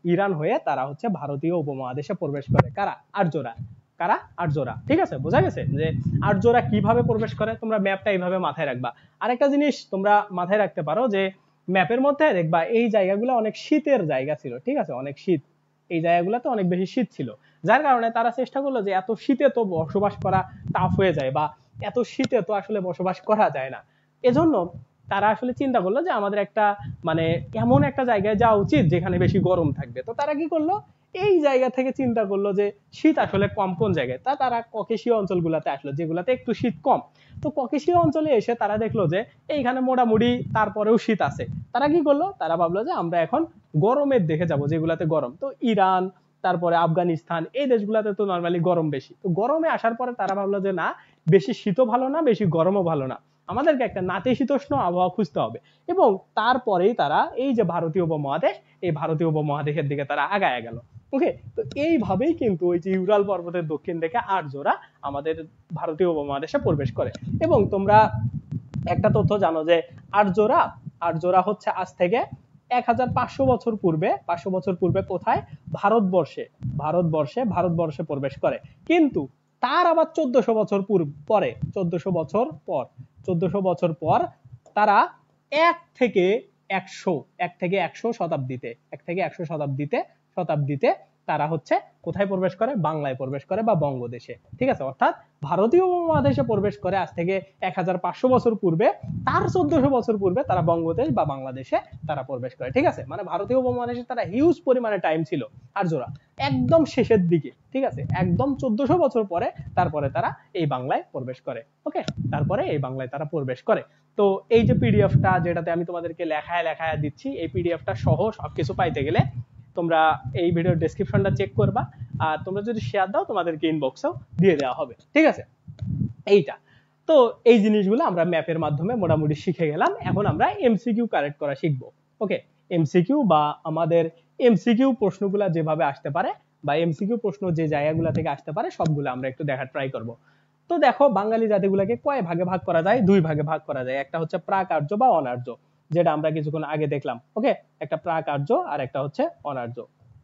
ইরান হয়ে তারা হচ্ছে ভারতীয় উপমহাদেশে প্রবেশ করে। কারা? আর্যরা। কারা? আর্যরা। ঠিক আছে, বোঝা গেছে যে আর্যরা কিভাবে প্রবেশ করে। তোমরা ম্যাপটা এইভাবে মাথায় রাখবা। আরেকটা জিনিস তোমরা মাথায় রাখতে পারো যে ম্যাপের মধ্যে দেখবা এই জায়গাগুলো অনেক শীতের জায়গা ছিল। ঠিক আছে, অনেক শীত, এই জায়গাগুলোতে অনেক বেশি শীত ছিল, যার কারণে তারা চেষ্টা করলো যে এত শীতে তো বসবাস করা টাফ হয়ে যায়, বা এত শীতে তো আসলে বসবাস করা যায় না। এজন্য তারা আসলে চিন্তা করলো যে আমাদের একটা মানে এমন একটা জায়গায় যাওয়া উচিত যেখানে বেশি গরম থাকবে। তো তারা কি করলো, এই জায়গা থেকে চিন্তা করলো যে শীত আসলে কম কোন জায়গায়, তারা ককেশীয় অঞ্চলগুলোতে আসলো যেগুলাতে একটু শীত কম। তো ককেশীয় অঞ্চলে এসে তারা দেখলো যে এইখানে মোটামুটি তারপরেও শীত আছে। তারা কি করলো, তারা ভাবলো যে আমরা এখন গরমের দেখে যাব, যেগুলাতে গরম। তো ইরান, তারপরে আফগানিস্তান, এই দেশগুলাতে তো নরমালি গরম বেশি। তো গরমে আসার পরে তারা ভাবলো যে না, বেশি শীতও ভালো না, বেশি গরমও ভালো না, আমাদেরকে একটা নাতিশীতোষ্ণ আবহাওয়া খুঁজতে হবে। এবং তারপরেই তারা এই যে ভারতীয় উপমহাদেশ, এই ভারতীয় উপমহাদেশের দিকে তারা আগায় গেল। ওকে, তো এইভাবেই কিন্তু ওই যে ইউরাল পর্বতের দক্ষিণ থেকে আর্যরা আমাদের ভারতীয় উপমহাদেশে প্রবেশ করে। এবং তোমরা একটা তথ্য জানো যে আর্যরা হচ্ছে আজ থেকে 1500 বছর পূর্বে, 500 বছর পূর্বে কোথায়? ভারতবর্ষে প্রবেশ করে। কিন্তু তার আবার 1400 বছর পরে, 1400 বছর পর তারা 1 থেকে 100 শতাব্দীতে তারা হচ্ছে কোথায় প্রবেশ করে? বাংলায় প্রবেশ করে, বা বঙ্গদেশে। ঠিক আছে, অর্থাৎ ভারতীয় উপমহাদেশে প্রবেশ করে আজ থেকে 1500 বছর পূর্বে, তার 1400 বছর পূর্বে তারা বঙ্গদেশ বা বাংলাদেশে তারা প্রবেশ করে। ঠিক আছে, মানে ভারতীয় উপমহাদেশে তারা হিউজ পরিমাণে টাইম ছিল আর্যরা, একদম শেষের দিকে। ঠিক আছে, একদম 1400 বছর পরে তারপরে তারা এই বাংলায় প্রবেশ করে। ওকে, তারপরে এই বাংলায় তারা প্রবেশ করে। তো এই যে পিডিএফটা যেটাতে আমি তোমাদেরকে লেখায় দিচ্ছি, এই পিডিএফটা সহ সবকিছু পাইতে গেলে তোমরা এই ভিডিওর ডেসক্রিপশনটা চেক করবা, আর তোমরা যদি শেয়ার দাও তোমাদেরকে ইনবক্সেও দিয়ে দেওয়া হবে। ঠিক আছে, এইটা তো এই জিনিসগুলো আমরা ম্যাপের মাধ্যমে মোটামুটি শিখে গেলাম। এখন আমরা এমসিকিউ কারেক্ট করা শিখবো। ওকে, এমসিকিউ বা আমাদের এমসিকিউ প্রশ্নগুলো যেভাবে আসতে পারে, বা এমসিকিউ প্রশ্ন যে জায়গাগুলো থেকে আসতে পারে, সবগুলো আমরা একটু দেখার ট্রাই করব। তো দেখো, বাঙালি জাতিগুলোকে কয় ভাগে ভাগ করা যায়? 2 ভাগে ভাগ করা যায়। একটা হচ্ছে প্রাক আর্য বা অনার্য, যেটা আমরা কিছুক্ষণ আগে দেখলাম। ওকে, একটা প্রাক আর্য আর একটা হচ্ছে অনার্য।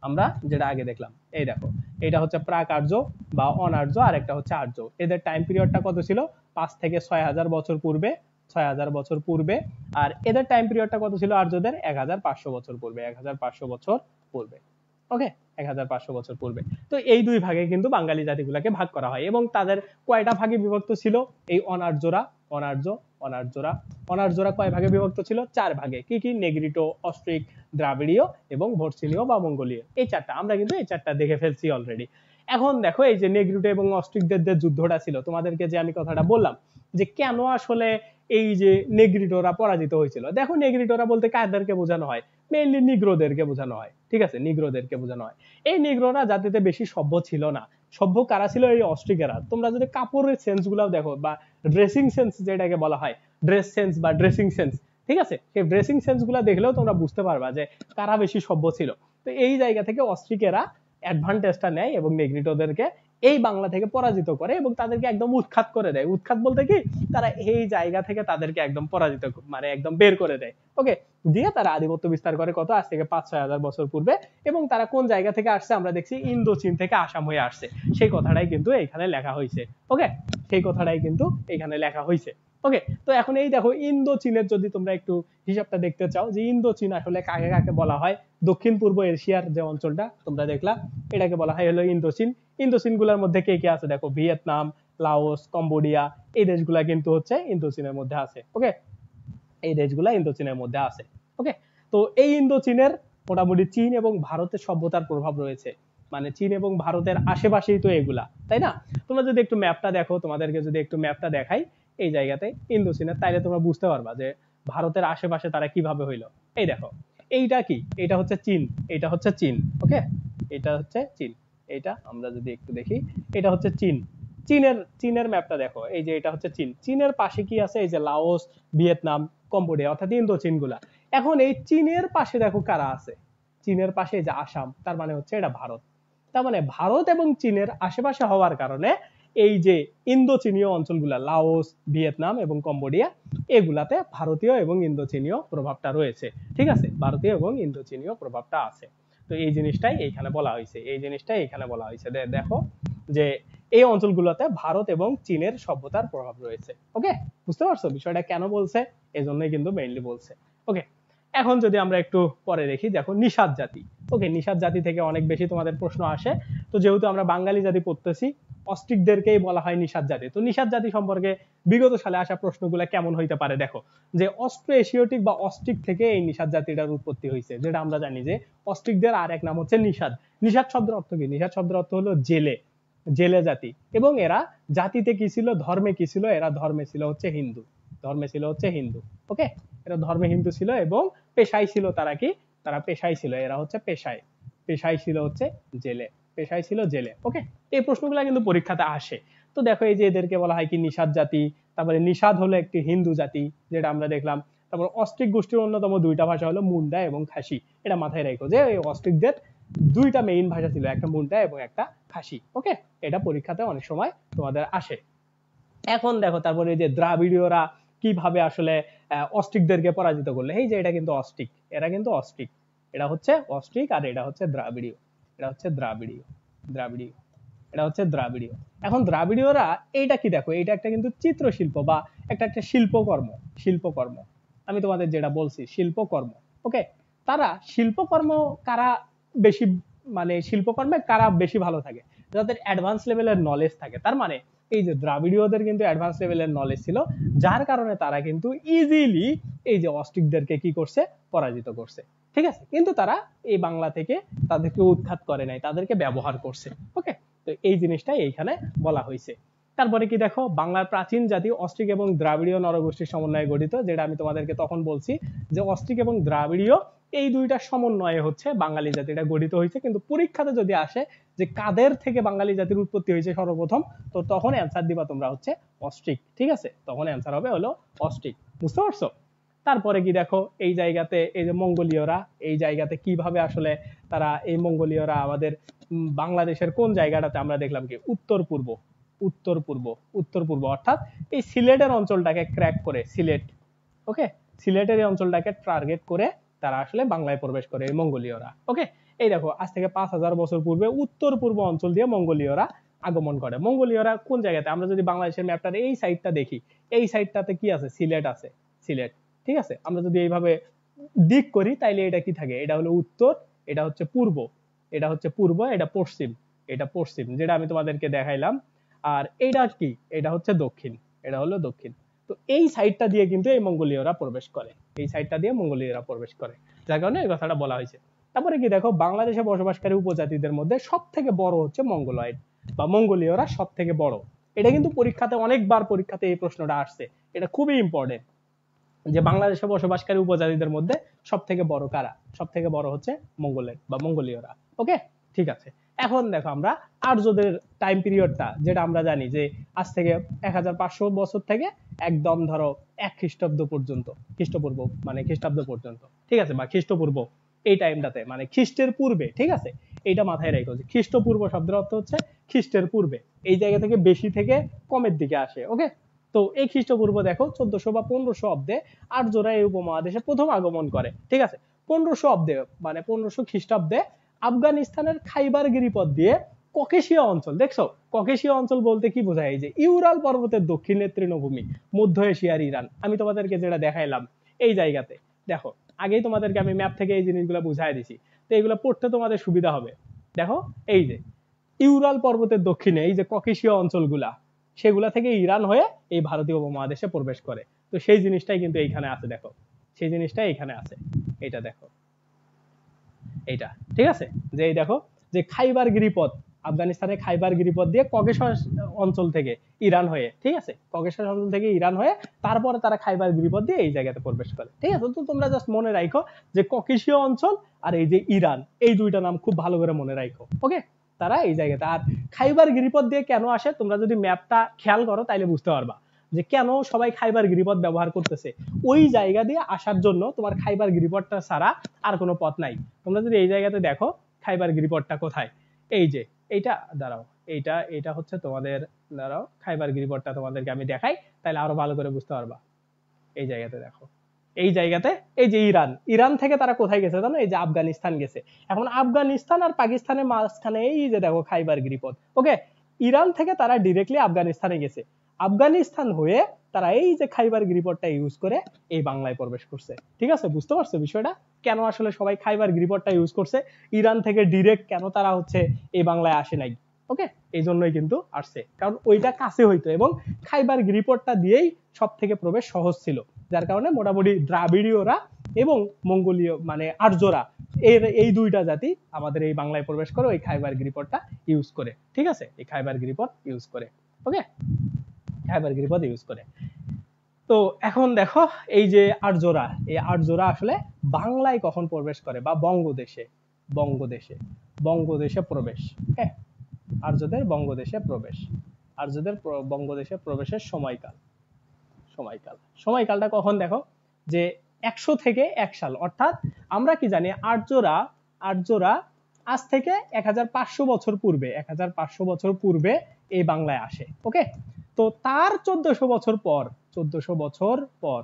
আমরা যেটা আগে দেখলাম, এই দেখো, এটা হচ্ছে প্রাক আর্য বা অনার্য, আর একটা হচ্ছে আর্য। এদের টাইম পিরিয়ডটা কত ছিল? 5 থেকে 6000 বছর পূর্বে, 6000 বছর পূর্বে। আর এদের টাইম পিরিয়ডটা কত ছিল আর্যদের? 1500 বছর পূর্বে, 1500 বছর পূর্বে। ওকে, 1500 বছর পূর্বে। তো এই 2 ভাগে কিন্তু বাঙালি জাতিগুলোকে ভাগ করা হয়। এবং তাদের কয়টা ভাগে বিভক্ত ছিল এই অনার্যরা কয় ভাগে বিভক্ত ছিল? 4 ভাগে। কি কি? নেগ্রিটো, অস্ট্রিক, দ্রাবিড়ীয় এবং ভর্সিনীয় বা মঙ্গোলীয়। এই 4টা আমরা কিন্তু এই 4টা দেখে ফেলছি অলরেডি। এখন দেখো, এই যে নেগ্রিটো এবং অস্ট্রিকদের যে যুদ্ধটা ছিল, তোমাদেরকে যে আমি কথাটা বললাম যে কেন আসলে এই যে নেগ্রিটোরা পরাজিত হয়েছিল। দেখো, নেগ্রিটোরা বলতে কাদেরকে বোঝানো হয়? মেইনলি নিগ্রোদেরকে বোঝানো হয়। ঠিক আছে, নিগ্রোদেরকে বোঝানো হয়। এই নিগ্রোরা জাতিতে বেশি সভ্য ছিল না। সভ্য কারা ছিল? এই অস্ট্রিকেরা। তোমরা যদি কাপড়ের সেন্স গুলাও দেখো, বা ড্রেসিং সেন্স যেটাকে বলা হয়, ড্রেস সেন্স বা ড্রেসিং সেন্স, ঠিক আছে, সেই ড্রেসিং সেন্স গুলা দেখলেও তোমরা বুঝতে পারবা যে কারা বেশি সভ্য ছিল। তো এই জায়গা থেকে অস্ট্রিকেরা অ্যাডভান্টেজটা নেয় এবং নেগ্রিটোদেরকে এই বাংলা থেকে পরাজিত করে এবং তাদেরকে একদম উৎখাত করে দেয়। উৎখাত বলতে কি? তারা এই জায়গা থেকে তাদেরকে একদম পরাজিত, মানে একদম বের করে দেয়। ওকে, দিয়ে তারা আধিপত্য বিস্তার করে কত? আজ থেকে 5-6 হাজার বছর পূর্বে। এবং তারা কোন জায়গা থেকে আসছে? আমরা দেখছি ইন্দো চীন থেকে আসাম হয়ে আসছে। সেই কথাটাই কিন্তু এখানে লেখা হয়েছে। ওকে, সেই কথাটাই কিন্তু এখানে লেখা হয়েছে। ওকে, তো এখন এই দেখো, ইন্দো চীনের যদি তোমরা একটু হিসাবটা দেখতে চাও যে ইন্দো চীন আসলে কাকে কাকে বলা হয়, দক্ষিণ পূর্ব এশিয়ার যে অঞ্চলটা তোমরা দেখলা, এটাকে বলা হয় হলো ইন্দো চীন। ইন্দো চীন গুলার মধ্যে কে কে আছে? দেখো, ভিয়েতনাম, লাওস, কম্বোডিয়া, এই দেশগুলা কিন্তু হচ্ছে ইন্দো চীনের মধ্যে আছে। ওকে, এই দেশগুলা ইন্দো চীনের মধ্যে আছে। ওকে, তো এই ইন্দো চীনের মোটামুটি চীন এবং ভারতের সভ্যতার প্রভাব রয়েছে, মানে চীন এবং ভারতের আশেপাশেই তো এগুলা, তাই না? তোমরা যদি একটু ম্যাপটা দেখো, তোমাদেরকে যদি একটু ম্যাপটা দেখাই এই জায়গাতে ইন্দোচীনের, তাইলে তোমরা বুঝতে পারবা যে ভারতের আশেপাশে তারা কিভাবে হইলো। এই দেখো, এইটা কি, এটা হচ্ছে চীন, এটা হচ্ছে চীন, ওকে, এটা হচ্ছে চীন। এটা আমরা যদি একটু দেখি, এটা হচ্ছে চীন। চীনের ম্যাপটা দেখো, এই যে এটা হচ্ছে চীন। চীনের পাশে কি আছে, এই যে লাওস, ভিয়েতনাম, কম্বোডিয়া, অর্থাৎ ইন্দোচীন গুলা। এখন এই চীনের পাশে দেখো কারা আছে, চীনের পাশে এই যে আসাম, তার মানে হচ্ছে এটা ভারত। তার মানে ভারত এবং চীনের আশেপাশে হওয়ার কারণে এই যে ইন্দোচীনীয় অঞ্চলগুলা, লাওস, ভিয়েতনাম এবং কম্বোডিয়া, এগুলাতে ভারতীয় এবং ইন্দোচীনীয় প্রভাবটা রয়েছে। ঠিক আছে, ভারতীয় এবং ইন্দোচীনীয় প্রভাবটা আছে। তো এই জিনিসটাই এইখানে বলা হয়েছে, এই জিনিসটাই এখানে বলা হয়েছে। দেখো যে এই অঞ্চলগুলোতে ভারত এবং চীনের সভ্যতার প্রভাব রয়েছে। ওকে, বুঝতে পারছো বিষয়টা কেন বলছে? এই জন্যই কিন্তু মেইনলি বলছে। ওকে, এখন যদি আমরা একটু পরে দেখি, দেখো নিষাদ জাতি। ওকে, নিষাদ জাতি থেকে অনেক বেশি তোমাদের প্রশ্ন আসে। তো যেহেতু আমরা বাঙালি জাতি পড়তেছি, অস্ট্রিকদেরকেই বলা হয় নিষাদ জাতি। তো নিষাদ জাতি সম্পর্কে বিগত সালে আসা প্রশ্নগুলো কেমন হইতে পারে দেখো, যে অস্ট্রো এশিয়াটিক বা অস্ট্রিক থেকে এই নিষাদ জাতিটার উৎপত্তি হয়েছে, যেটা আমরা জানি যে অস্ট্রিকদের আর এক নাম হচ্ছে নিষাদ। নিষাদ শব্দের অর্থ কি? নিষাদ শব্দের অর্থ হলো জেলে, জেলে জাতি। এবং এরা জাতিতে কি ছিল, ধর্মে কি ছিল? এরা ধর্মে ছিল হচ্ছে হিন্দু, ধর্মে ছিল হচ্ছে হিন্দু। ওকে, এরা ধর্মে হিন্দু ছিল এবং পেশায় ছিল তারা কি, তারা পেশায় ছিল, এরা হচ্ছে পেশায়, পেশায় ছিল হচ্ছে জেলে, পেশায় ছিল জেলে। ওকে, এই প্রশ্নগুলো কিন্তু পরীক্ষাতে আসে। তো দেখো এই যে এদেরকে বলা হয় কি নিষাদ জাতি। তারপরে নিষাদ হলো একটি হিন্দু জাতি, যেটা আমরা দেখলাম। তারপর অস্ট্রিক গোষ্ঠীর অন্যতম দুইটা ভাষা হলো মুন্ডা এবং খাসি। এটা মাথায় রাখো যে এই অস্ট্রিকদের দুইটা মেইন ভাষা ছিল, একটা মুন্ডা এবং একটা খাসি। ওকে, এটা পরীক্ষাতে অনেক সময় তোমাদের আসে। এখন দেখো তারপরে যে দ্রাবিড়ীয়রা কিভাবে আসলে অস্ট্রিকদেরকে পরাজিত করলো। এই যে এটা কিন্তু অস্ট্রিক, এরা কিন্তু অস্ট্রিক, এটা হচ্ছে অস্ট্রিক আর এটা হচ্ছে দ্রাবিড়ীয়, এটা হচ্ছে দ্রাবিড়ীয়, দ্রাবিড়ীয়, এটা হচ্ছে দ্রাবিড়ীয়। এখন দ্রাবিড়ীয়রা এইটা কি দেখো, এইটা একটা কিন্তু চিত্রশিল্প বা একটা একটা শিল্পকর্ম, শিল্পকর্ম। আমি তোমাদের যেটা বলছি শিল্পকর্ম। ওকে, তারা শিল্পকর্ম কারা বেশি, মানে শিল্পকর্মে কারা বেশি ভালো থাকে? যাদের অ্যাডভান্স লেভেলের নলেজ থাকে। তার মানে এই যে দ্রাবিড়ীয়দের কিন্তু অ্যাডভান্স লেভেলের নলেজ ছিল, যার কারণে তারা কিন্তু ইজিলি এই যে অস্ট্রিকদেরকে কি করছে, পরাজিত করছে। ঠিক আছে, কিন্তু তারা এই বাংলা থেকে তাদেরকে উৎখাত করে নাই, তাদেরকে ব্যবহার করছে। ওকে, তো এই জিনিসটাই এইখানে বলা হয়েছে। তারপরে কি দেখো, বাংলার প্রাচীন জাতি অস্ট্রিক এবং দ্রাবিড়ীয় নরগোষ্ঠীর সমন্বয়ে গঠিত, যেটা আমি তোমাদেরকে তখন বলছি যে অস্ট্রিক এবং দ্রাবিড়ীয় এই দুইটা সমন্বয়ে হচ্ছে বাঙালি জাতিটা গঠিত হয়েছে। কিন্তু পরীক্ষাতে যদি আসে যে কাদের থেকে বাঙালি জাতির উৎপত্তি হয়েছে সর্বপ্রথম, তো তখন অ্যান্সার দিবা তোমরা হচ্ছে অস্ট্রিক। ঠিক আছে, তখন অ্যান্সার হবে হলো অস্ট্রিক। বুঝতে পারছো? তারপরে কি দেখো, এই জায়গাতে এই যে মঙ্গোলীয়রা, এই জায়গাতে কিভাবে আসলে তারা, এই মঙ্গোলীয়রা আমাদের বাংলাদেশের কোন জায়গাটাতে আমরা দেখলাম কি উত্তর পূর্ব, উত্তর পূর্ব, উত্তর পূর্ব, অর্থাৎ এই সিলেটের অঞ্চলটাকে ক্র্যাক করে, সিলেট, ওকে, সিলেটের এই অঞ্চলটাকে টার্গেট করে তারা আসলে বাংলায় প্রবেশ করে এই মঙ্গোলীয়রা। ওকে, এই দেখো আজ থেকে 5000 বছর পূর্বে উত্তর পূর্ব অঞ্চল দিয়ে মঙ্গোলীয়রা আগমন করে। মঙ্গোলীয়রা কোন জায়গাতে, আমরা যদি বাংলাদেশের ম্যাপটার এই সাইডটা দেখি, এই সাইডটাতে কি আছে, সিলেট আছে, সিলেট। ঠিক আছে, আমরা যদি এইভাবে দিক করি তাইলে এটা কি থাকে, এটা হলো উত্তর, এটা হচ্ছে পূর্ব, এটা হচ্ছে পূর্ব, এটা পশ্চিম, এটা পশ্চিম, যেটা আমি তোমাদেরকে দেখাইলাম। আর এইটা কি, এটা হচ্ছে দক্ষিণ, এটা হলো দক্ষিণ। তো এই সাইডটা দিয়ে কিন্তু এই মঙ্গোলীয়রা প্রবেশ করে, এই সাইডটা দিয়ে মঙ্গোলীয়রা প্রবেশ করে, যার কারণে এই কথাটা বলা হয়েছে। তারপরে কি দেখো, বাংলাদেশে বসবাসকারী উপজাতিদের মধ্যে সব থেকে বড় হচ্ছে মঙ্গোলয়েড বা মঙ্গোলীয়রা সব থেকে বড়। এটা কিন্তু পরীক্ষাতে অনেকবার, পরীক্ষাতে এই প্রশ্নটা আসছে, এটা খুবই ইম্পর্টেন্ট যে বাংলাদেশে বসবাসকারী উপজাতিদের মধ্যে সব থেকে বড় কারা, সব থেকে বড় হচ্ছে মঙ্গোলের বা মঙ্গোলীয়রা। ওকে, ঠিক আছে। এখন দেখো আমরা আর্যদের টাইম পিরিয়ডটা, যেটা আমরা জানি যে আজ থেকে 1500 বছর থেকে একদম ধরো 1 খ্রিস্টাব্দ পর্যন্ত, খ্রিস্টপূর্ব মানে খ্রিস্টাব্দ পর্যন্ত, ঠিক আছে, বা খ্রিস্টপূর্ব, এই টাইমটাতে মানে খ্রিস্টের পূর্বে। ঠিক আছে, এইটা মাথায় রেখো যে খ্রিস্টপূর্ব শব্দের অর্থ হচ্ছে খ্রিস্টের পূর্বে, এই জায়গা থেকে বেশি থেকে কমের দিকে আসে। ওকে, তো এই খ্রিস্টপূর্ব দেখো 1400 বা 1500 অব্দে আর্যরা এই উপমহাদেশে প্রথম আগমন করে। ঠিক আছে, 1500 অব্দে মানে 1500 খ্রিস্টাব্দে আফগানিস্তানের খাইবার গিরিপথ দিয়ে ককেশিয়া অঞ্চল, দেখছো ককেশিয়া অঞ্চল বলতে কি বোঝায়, এই যে ইউরাল পর্বতের দক্ষিণের তৃণভূমি, মধ্য এশিয়ার ইরান। আমি তোমাদেরকে যেটা দেখাইলাম এই জায়গাতে দেখো, আগেই তোমাদেরকে আমি ম্যাপ থেকে এই জিনিসগুলো বুঝাই দিছি, তো এইগুলো পড়তে তোমাদের সুবিধা হবে। দেখো এই যে ইউরাল পর্বতের দক্ষিণে এই যে ককেশীয় অঞ্চলগুলা, সেগুলা থেকে ইরান হয়ে এই ভারতীয় উপমহাদেশে প্রবেশ করে। তো সেই জিনিসটাই কিন্তু এইখানে আছে, দেখো সেই জিনিসটাই এখানে আছে, এটা দেখো। এইটা, ঠিক আছে। যে এই দেখো যে খাইবার গিরিপথ, আফগানিস্তানের খাইবার গিরিপথ দিয়ে ককেশাস অঞ্চল থেকে ইরান হয়ে, ঠিক আছে, ককেশাস অঞ্চল থেকে ইরান হয়ে তারপরে তারা খাইবার গিরিপথ দিয়ে এই জায়গাতে প্রবেশ করে, ঠিক আছে। তো তোমরা জাস্ট মনে রাখো যে ককেশীয় অঞ্চল আর এই যে ইরান, এই দুইটা নাম খুব ভালো করে মনে রাখো, ওকে। তারা এই জায়গাতে, আর খাইবার গিরিপথ দিয়ে কেন আসে তোমরা যদি ম্যাপটা খেয়াল করো তাইলে বুঝতে পারবা যে কেন সবাই খাইবার গিরিপথ ব্যবহার করতেছে। ওই জায়গা দিয়ে আসার জন্য তোমার খাইবার গিরিপথটা ছাড়া আর কোনো পথ নাই। তোমরা যদি এই জায়গাতে দেখো খাইবার গিরিপথটা কোথায়, এই যে এইটা, দাঁড়াও, এইটা এটা হচ্ছে তোমাদের, দাঁড়াও খাইবার গিরিপথটা তোমাদেরকে আমি দেখাই তাহলে আরো ভালো করে বুঝতে পারবা। এই জায়গাতে দেখো, এই জায়গাতে এই যে ইরান, ইরান থেকে তারা কোথায় গেছে জানো, এই যে আফগানিস্তান গেছে। এখন আফগানিস্তান আর পাকিস্তানের মাঝখানে এই যে দেখো খাইবার গিরিপথ, ওকে। ইরান থেকে তারা ডিরেক্টলি আফগানিস্তানে গেছে, আফগানিস্তান হয়ে তারা এই যে খাইবার গিরিপথটা ইউজ করে এই বাংলায় প্রবেশ করছে, ঠিক আছে। বুঝতে পারছো বিষয়টা, কেন আসলে সবাই খাইবার গিরিপথটা ইউজ করছে, ইরান থেকে ডিরেক্ট কেন তারা হচ্ছে এই বাংলায় আসে নাই, ওকে। এই জন্যই কিন্তু আসছে, কারণ ওইটা কাছে হইতো এবং খাইবার গিরিপথটা দিয়েই সব থেকে প্রবেশ সহজ ছিল, যার কারণে মোটামুটি দ্রাবিড়ীয়রা এবং মঙ্গোলীয় মানে আর্যরা, এই দুইটা জাতি আমাদের এই বাংলায় প্রবেশ করে ওই খাইবার গিরিপথটা ইউজ করে, ঠিক আছে, এই খাইবার গিরিপথ ইউজ করে, ওকে, খাইবার গিরিপথ ইউজ করে। তো এখন দেখো এই যে আর্যরা, এই আর্যরা আসলে বাংলায় কখন প্রবেশ করে বা বঙ্গদেশে, বঙ্গদেশে, বঙ্গদেশে প্রবেশ, হ্যাঁ, আর্যদের বঙ্গদেশে প্রবেশ, আর্যদের বঙ্গদেশে প্রবেশের সময়কাল, সময়কাল, সময়কালটা কখন দেখো যে 100 থেকে 1 সাল, অর্থাৎ আমরা কি জানি আর্যরা, আর্যরা আজ থেকে 1500 বছর পূর্বে, 1500 বছর পূর্বে এই বাংলায় আসে, ওকে। তো তার 1400 বছর পর, 1400 বছর পর,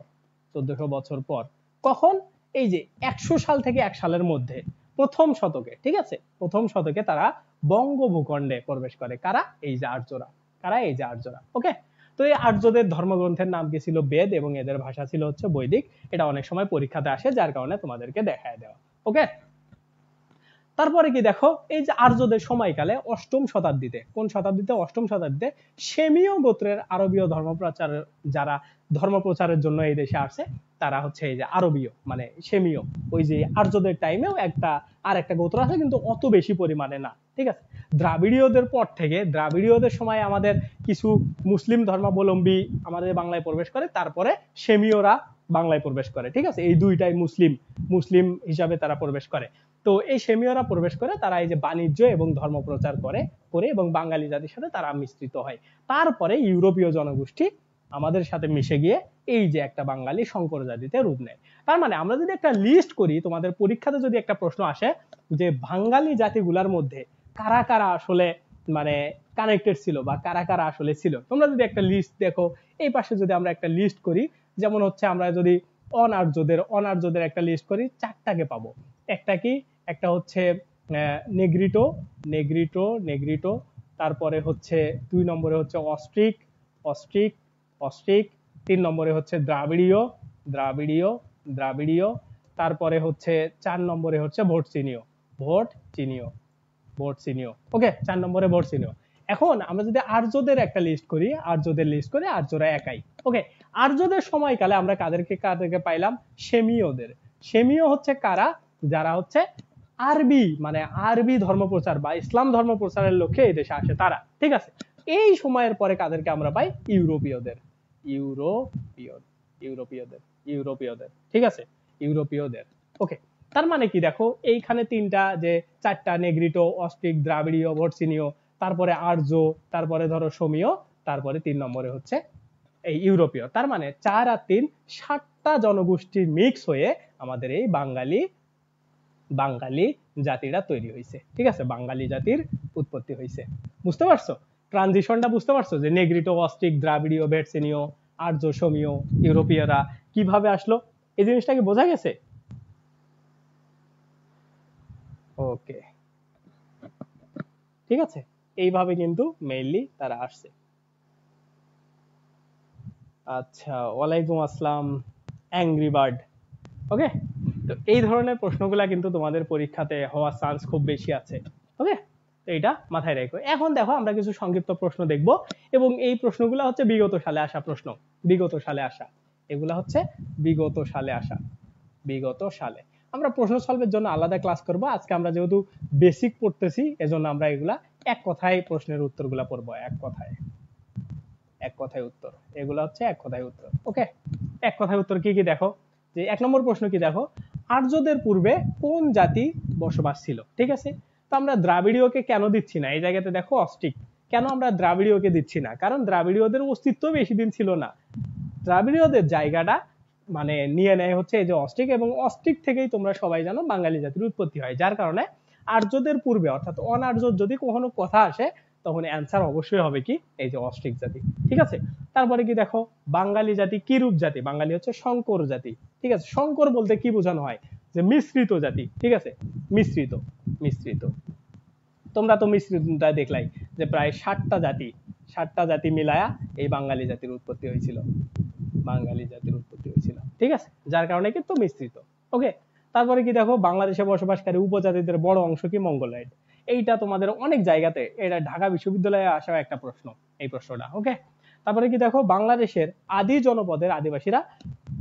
1400 বছর পর কখন, এই যে 100 সাল থেকে 1 সালের মধ্যে প্রথম শতকে, ঠিক আছে, প্রথম শতকে তারা বঙ্গ ভূখণ্ডে প্রবেশ করে, কারা, এই যে আর্যরা, কারা, এই যে আর্যরা, ওকে। তো এই আর্যদের ধর্মগ্রন্থের নাম কি ছিল, বেদ, এবং এদের ভাষা ছিল হচ্ছে বৈদিক। এটা অনেক সময় পরীক্ষাতে আসে, যার কারণে তোমাদেরকে দেখায় দেওয়া, ওকে। তারপরে কি দেখো এই যে আর্যদের সময়কালে 8ম শতাব্দীতে, কোন শতাব্দীতে, 8ম শতাব্দীতে সেমীয় গোত্রের আরবীয় ধর্মপ্রচার, যারা ধর্মপ্রচারের জন্য এই দেশে আসে তারা হচ্ছে এই যে আরবীয় মানে সেমীয়, ওই যে আর্যদের টাইমেও একটা আর একটা গোত্র আছে কিন্তু অত বেশি পরিমাণে না, ঠিক আছে। দ্রাবিড়ীয়দের পর থেকে, দ্রাবিড়ীয়দের সময় আমাদের কিছু মুসলিম ধর্মাবলম্বী আমাদের বাংলায় প্রবেশ করে, তারপরে সেমীয়রা বাংলায় প্রবেশ করে, ঠিক আছে। এই দুইটাই মুসলিম, মুসলিম হিসাবে তারা প্রবেশ করে। তো এই সেমীয়রা প্রবেশ করে, তারা এই যে বাণিজ্য এবং ধর্ম প্রচার করে করে এবং বাঙালি জাতির সাথে তারা মিশ্রিত হয়। তারপরে ইউরোপীয় জনগোষ্ঠী আমাদের সাথে মিশে গিয়ে এই যে একটা বাঙালি শঙ্কর জাতিতে রূপ নেয়। তার মানে আমরা যদি একটা লিস্ট করি, তোমাদের পরীক্ষাতে যদি একটা প্রশ্ন আসে যে বাঙালি জাতিগুলার মধ্যে কারা কারা আসলে মানে কানেক্টেড ছিল বা কারা কারা আসলে ছিল, তোমরা যদি একটা লিস্ট দেখো, এই পাশে যদি আমরা একটা লিস্ট করি, যেমন হচ্ছে আমরা যদি অনার্যদের একটা লিস্ট করি, 4টাকে পাবো। একটা কি, একটা হচ্ছে নেগ্রিটো, নেগ্রিটো, নেগ্রিটো, তারপরে হচ্ছে 2 নম্বরে হচ্ছে অস্ট্রিক, অস্ট্রিক, অস্ট্রিক, 3 নম্বরে হচ্ছে দ্রাবিড়ীয়, দ্রাবিড়ীয়, দ্রাবিড়ীয়, তারপরে হচ্ছে 4 নম্বরে হচ্ছে ভোটচিনীয়, ভোটচিনীয়, ভোটচিনীয়, ওকে, 4 নম্বরে ভোটচিনীয়। এখন আমরা যদি আর্যদের একটা লিস্ট করি, আর্যদের লিস্ট করি, আর্যরা একাই, ওকে। আর্যদের সময়কালে আমরা কাদেরকে কাদেরকে পাইলাম, সেমীয়দের। সেমীয় হচ্ছে কারা, যারা হচ্ছে আরবি মানে আরবি ধর্মপ্রচার বা ইসলাম ধর্ম প্রচারের লক্ষ্যে এই দেশে আসে তারা, ঠিক আছে। এই সময়ের পরে কাদেরকে আমরা পাই, ইউরোপীয়দের, ইউরোপীয়, ইউরোপীয়দের, ইউরোপীয়দের, ঠিক আছে, ইউরোপীয়দের, ওকে। তার মানে কি দেখো এইখানে 3টা যে 4টা, নেগ্রিটো, অস্ট্রিক, দ্রাবিড়ীয়, ভোটচিনীয়, তারপরে আর্য, তারপরে ধরো সমীয়, তারপরে 3 নম্বরে হচ্ছে এই ইউরোপীয়। তার মানে 4 আর 3 7টা জনগোষ্ঠীর মিক্স হয়ে আমাদের এই বাঙালি, বাঙালি জাতিটা তৈরি হয়েছে, ঠিক আছে, বাঙালি জাতির উৎপত্তি হয়েছে। বুঝতে পারছো ট্রানজিশনটা, বুঝতে পারছো যে নেগ্রিটো, অস্ট্রিক, দ্রাবিড়ীয়, ভেটসিনীয়, আর্য, সমীয়, ইউরোপীয়রা কিভাবে আসলো, এই জিনিসটা কি বোঝা গেছে? ওকে, ঠিক আছে, এইভাবে কিন্তু মেইনলি তারা আসছে। আচ্ছা, ওয়ালাইকুম আসসালাম অ্যাংরি বার্ড, ওকে। তো এই ধরনের প্রশ্নগুলা কিন্তু তোমাদের পরীক্ষাতে হওয়ার চান্স খুব বেশি আছে, ওকে। তো এটা মাথায় রেখো। এখন দেখো আমরা কিছু সংক্ষিপ্ত প্রশ্ন দেখব এবং এই প্রশ্নগুলো হচ্ছে বিগত সালে আসা প্রশ্ন, বিগত সালে আসা, এগুলা হচ্ছে বিগত সালে আসা, বিগত সালে। আমরা প্রশ্ন সলভের জন্য আলাদা ক্লাস করব। আজকে আমরা যেহেতু বেসিক পড়তেছি এজন্য আমরা এগুলা এক কথায় প্রশ্নের উত্তরগুলা পড়বো। এক কথায় উত্তর, এগুলা হচ্ছে এক কথায় উত্তর। ওকে, এক কথায় উত্তর কি কি দেখো, যে 1 নম্বর প্রশ্ন কি দেখো, আর্যদের পূর্বে কোন জাতি বসবাস ছিল? ঠিক আছে, তো আমরা দ্রাবিড়ীয়কে কেন দিচ্ছি না এই জায়গাতে, দেখো অস্ট্রিক, কেন আমরা দ্রাবিড়ীয়কে দিচ্ছি না? কারণ দ্রাবিড়ীয়দের অস্তিত্ব বেশি দিন ছিল না। দ্রাবিড়ীয়দের জায়গাটা মানে নিয়ে নেয় হচ্ছে এই যে অস্ট্রিক, এবং অস্ট্রিক থেকেই তোমরা সবাই জানো বাঙালি জাতির উৎপত্তি হয়। যার কারণে আর্যদের পূর্বে অর্থাৎ অনার্য যদি কখনো কথা আসে তখন অ্যান্সার অবশ্যই হবে কি এই যে অস্ট্রিক জাতি। ঠিক আছে, তারপরে কি দেখো, বাঙালি জাতি কি রূপ জাতি? বাঙালি হচ্ছে সংকর জাতি। ঠিক আছে, সংকর বলতে কি বোঝানো হয়? যে মিশ্রিত জাতি। ঠিক আছে, মিশ্রিত, মিশ্রিত। তোমরা তো মিশ্রিতটা দেখলাই যে প্রায় 60টা জাতি মিলায়া এই বাঙালি জাতির উৎপত্তি হয়েছিল, বাঙালি জাতির উৎপত্তি হয়েছিল। ঠিক আছে, যার কারণে কিন্তু মিশ্রিত। ওকে, তারপরে কি দেখো, বাংলাদেশে বসবাসকারী উপজাতিদের বড় অংশ কি মঙ্গোলয়েড? এইটা তোমাদের অনেক জায়গাতে, এটা ঢাকা বিশ্ববিদ্যালয়ে আসা একটা প্রশ্ন, এই প্রশ্নটা। ওকে, তারপরে কি দেখো, বাংলাদেশের আদি জনপদের আদিবাসীরা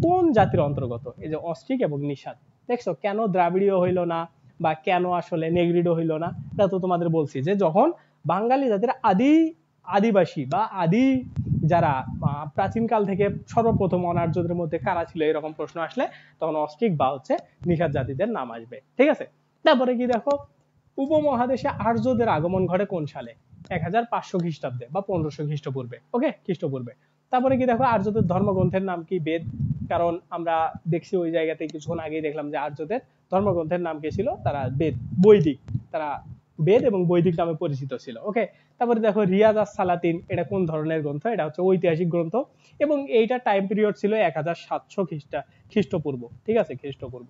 কোন জাতির অন্তর্গত? এই যে অস্ট্রিক এবং নিষাদ। দেখছো কেন দ্রাবিড়ীয় হইলো না বা কেন আসলে নেগ্রিডো হইলো না? এটা তো তোমাদের বলছি যে যখন বাঙালি জাতির আদিবাসী বা আদি যারা প্রাচীনকাল থেকে সর্বপ্রথম অনার্যদের মধ্যে কারা ছিল এরকম প্রশ্ন আসলে তখন অস্ট্রিক বা হচ্ছে নিষাদ জাতিদের নাম আসবে। ঠিক আছে, তারপরে কি দেখো, উপমহাদেশে আর্যদের আগমন ঘটে কোন সালে? 1500 খ্রিস্টাব্দে বা 1500 খ্রিস্টপূর্বে। ওকে, খ্রিস্টপূর্বে। তারপরে কি দেখো, আর্যদের ধর্মগ্রন্থের নাম কি? বেদ। কারণ আমরা দেখছি ওই জায়গাতে কিছুক্ষণ আগেই দেখলাম যে আর্যদের ধর্মগ্রন্থের নাম কি ছিল? তারা বেদ, বৈদিক, তারা বেদ এবং বৈদিক নামে পরিচিত ছিল। ওকে, তারপরে দেখো রিয়াজ আস সালাতিন, এটা কোন ধরনের গ্রন্থ? এটা হচ্ছে ঐতিহাসিক গ্রন্থ এবং এইটা টাইম পিরিয়ড ছিল 1700 খ্রিস্টপূর্ব। ঠিক আছে, খ্রিস্টপূর্ব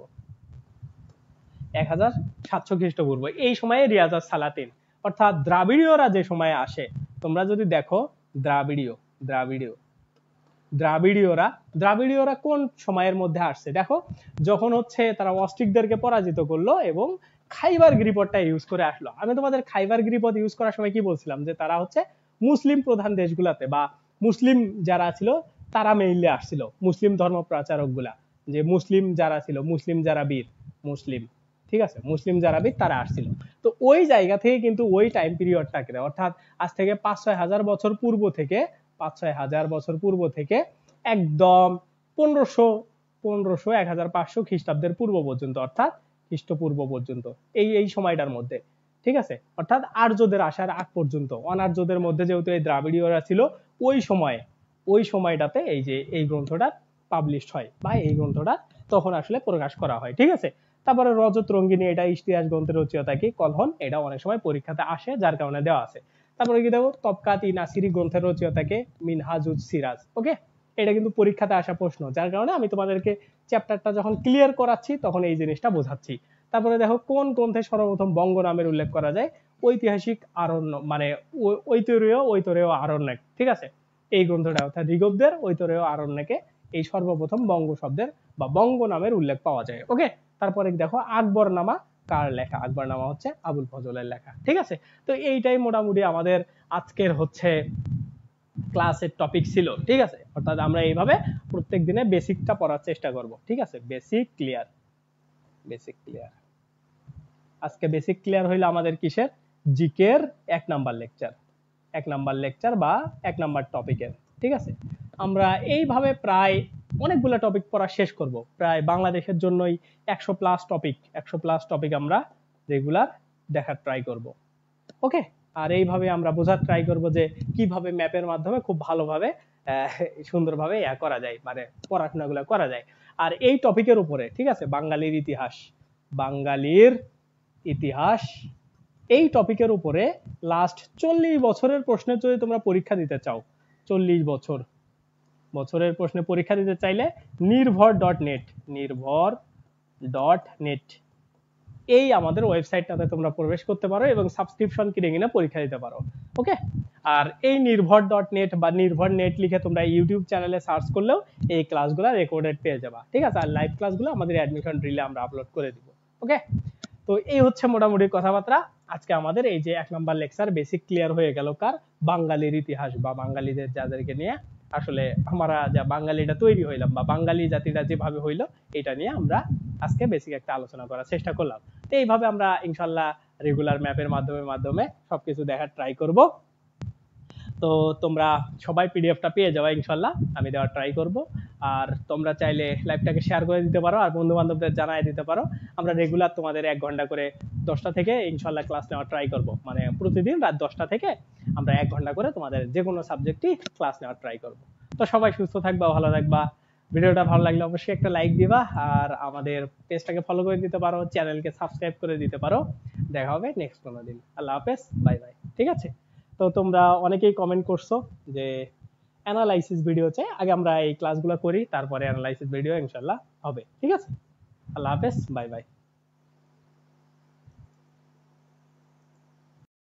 1700 খ্রিস্টপূর্ব, এই সময়ে রিয়াজ আস সালাতিন অর্থাৎ দ্রাবিড়ীয়রা যে সময়ে আসে, তোমরা যদি দেখো দ্রাবিড়ীয়রা কোন সময়ের মধ্যে আসছে? দেখো যখন হচ্ছে তারা অস্ট্রিকদেরকে পরাজিত করলো এবং খাইবার গিরিপথটা ইউজ করে আসলো। আমি তোমাদের খাইবার গিরিপথ ইউজ করার সময় কি বলছিলাম? যে তারা হচ্ছে মুসলিম প্রধান দেশগুলাতে বা মুসলিম যারা ছিল তারা মেইনলি আসছিল, মুসলিম ধর্ম প্রচারক গুলা, যে মুসলিম যারা ছিল, মুসলিম যারা বীর, মুসলিম, ঠিক আছে, মুসলিম যারা বীর তারা আসছিল। তো ওই জায়গা থেকে কিন্তু ওই টাইম পিরিয়ডটাকে অর্থাৎ আজ থেকে 5-6 হাজার বছর পূর্ব থেকে 5-6 হাজার বছর পূর্ব থেকে একদম 1500 খ্রিস্টাব্দের পূর্ব পর্যন্ত অর্থাৎ খ্রিস্টপূর্ব পর্যন্ত এই সময়টার মধ্যে। ঠিক আছে, অর্থাৎ আর্যদের আসার আগ পর্যন্ত অনার্যদের মধ্যে যেহেতু এই দ্রাবিড়ীয়রা ছিল ওই সময়টাতে এই যে এই গ্রন্থটা পাবলিশড হয় বা এই গ্রন্থটা তখন আসলে প্রকাশ করা হয়। ঠিক আছে, তারপরে রজত রঙ্গিনী, এটা ইতিহাস গ্রন্থের রচয়িতা কি? কলহন, এটা অনেক সময় পরীক্ষাতে আসে যার কারণে দেওয়া আছে। তারপরে কি দেখো, তবকাত ই নাসিরি গ্রন্থের রচয়িতাকে মিনহাজুজ সিরাজ। ওকে, এটা কিন্তু পরীক্ষাতে আসা প্রশ্ন, যার কারণে আমি তোমাদেরকে চ্যাপ্টারটা যখন ক্লিয়ার করাচ্ছি তখন এই জিনিসটা বোঝাচ্ছি। তারপরে দেখো, কোন গ্রন্থে সর্বপ্রথম বঙ্গ নামের উল্লেখ করা যায়? ঐতিহাসিক আরণ্য মানে ঐতরেয় আরণ্যক। ঠিক আছে, এই গ্রন্থটা অর্থাৎ ঋগ্বেদের ঐতরেয় আরণ্যকে এই সর্বপ্রথম বঙ্গ শব্দের বা বঙ্গ নামের উল্লেখ পাওয়া যায়। ওকে, তারপরে দেখো আকবরনামা কার লেখা? আকবরনামা হচ্ছে আবুল ফজলের লেখা। ঠিক আছে, তো এইটাই মোটামুটি আমাদের আজকের হচ্ছে ক্লাসের টপিক ছিল। ঠিক আছে, অর্থাৎ আমরা এইভাবে প্রত্যেক দিনে বেসিকটা পড়ার চেষ্টা করব। ঠিক আছে, বেসিক ক্লিয়ার। আজকে বেসিক ক্লিয়ার হইলো আমাদের কিসের? জিকের 1 নাম্বার লেকচার বা 1 নাম্বার টপিকের। ঠিক আছে, আমরা এইভাবে প্রায় অনেকগুলো টপিক পড়া শেষ করব। প্রায় বাংলাদেশের জন্যই 100 প্লাস টপিক আমরা রেগুলার দেখার ট্রাই করব। ওকে, আর এইভাবে আমরা বোঝার ট্রাই করব যে কিভাবে ম্যাপের মাধ্যমে খুব ভালোভাবে সুন্দরভাবে করা যায়, মানে পড়াশোনাগুলো করা যায়। আর এই টপিকের উপরে, ঠিক আছে, বাঙালির ইতিহাস এই টপিকের উপরে লাস্ট 40 বছরের প্রশ্নের যদি তোমরা পরীক্ষা দিতে চাও, 40 বছরের প্রশ্নে পরীক্ষা দিতে চাইলে নির্ভর.net এই আমাদের ওয়েবসাইটটাতে তোমরা প্রবেশ করতে পারো এবং সাবস্ক্রিপশন কিনে কিনে পরীক্ষা দিতে পারো। ওকে, আর এই নির্ভর.net বা নির্ভর.net লিখে তোমরা ইউটিউব চ্যানেলে সার্চ করলেও এই ক্লাসগুলো রেকর্ডেড পেয়ে যাবা। ঠিক আছে, আর লাইভ ক্লাসগুলো আমাদের অ্যাডমিশন রিলে আমরা আপলোড করে দিব। ওকে, তো এই হচ্ছে মোটামুটি কথাবার্তা। আজকে আমাদের এই যে 1 নাম্বার লেকচার বেসিক ক্লিয়ার হয়ে গেল কার? বাঙালির ইতিহাস বা বাঙালিদের যাদেরকে নিয়ে আসলে আমরা যা বাঙালিটা তৈরি হইলাম বা বাঙালি জাতিটা যেভাবে হইলো এটা নিয়ে আমরা আজকে বেসিক একটা আলোচনা করার চেষ্টা করলাম। তো এইভাবে আমরা ইনশাল্লাহ রেগুলার ম্যাপের মাধ্যমে সবকিছু দেখার ট্রাই করব। তো তোমরা সবাই পিডিএফটা পেয়ে যাবে ইনশাল্লাহ, আমি দেওয়ার ট্রাই করব। আর তোমরা চাইলে লাইভটাকে শেয়ার করে দিতে পারো আর বন্ধু বান্ধবদের জানাই দিতে পারো। আমরা রেগুলার তোমাদের 1 ঘন্টা করে 10টা থেকে ইনশাল্লাহ ক্লাস নেওয়ার ট্রাই করব, মানে প্রতিদিন রাত 10টা থেকে আমরা 1 ঘন্টা করে তোমাদের যে কোনো সাবজেক্টই ক্লাস নেওয়ার ট্রাই করব। তো সবাই সুস্থ থাকবা, ভালো থাকবা। ভিডিওটা ভালো লাগলে অবশ্যই একটা লাইক দিবা আর আমাদের পেজটাকে ফলো করে দিতে পারো, চ্যানেলকে সাবস্ক্রাইব করে দিতে পারো। দেখা হবে নেক্সট কোনো দিন। আল্লাহ হাফেজ, বাই বাই। ঠিক আছে? তো তোমরা অনেকেই কমেন্ট করছো যে অ্যানালাইসিস ভিডিও চাই, আগে আমরা এই ক্লাসগুলো করি তারপরে অ্যানালাইসিস ভিডিও ইনশাল্লাহ হবে। ঠিক আছে? আল্লাহ হাফেজ, বাই বাই।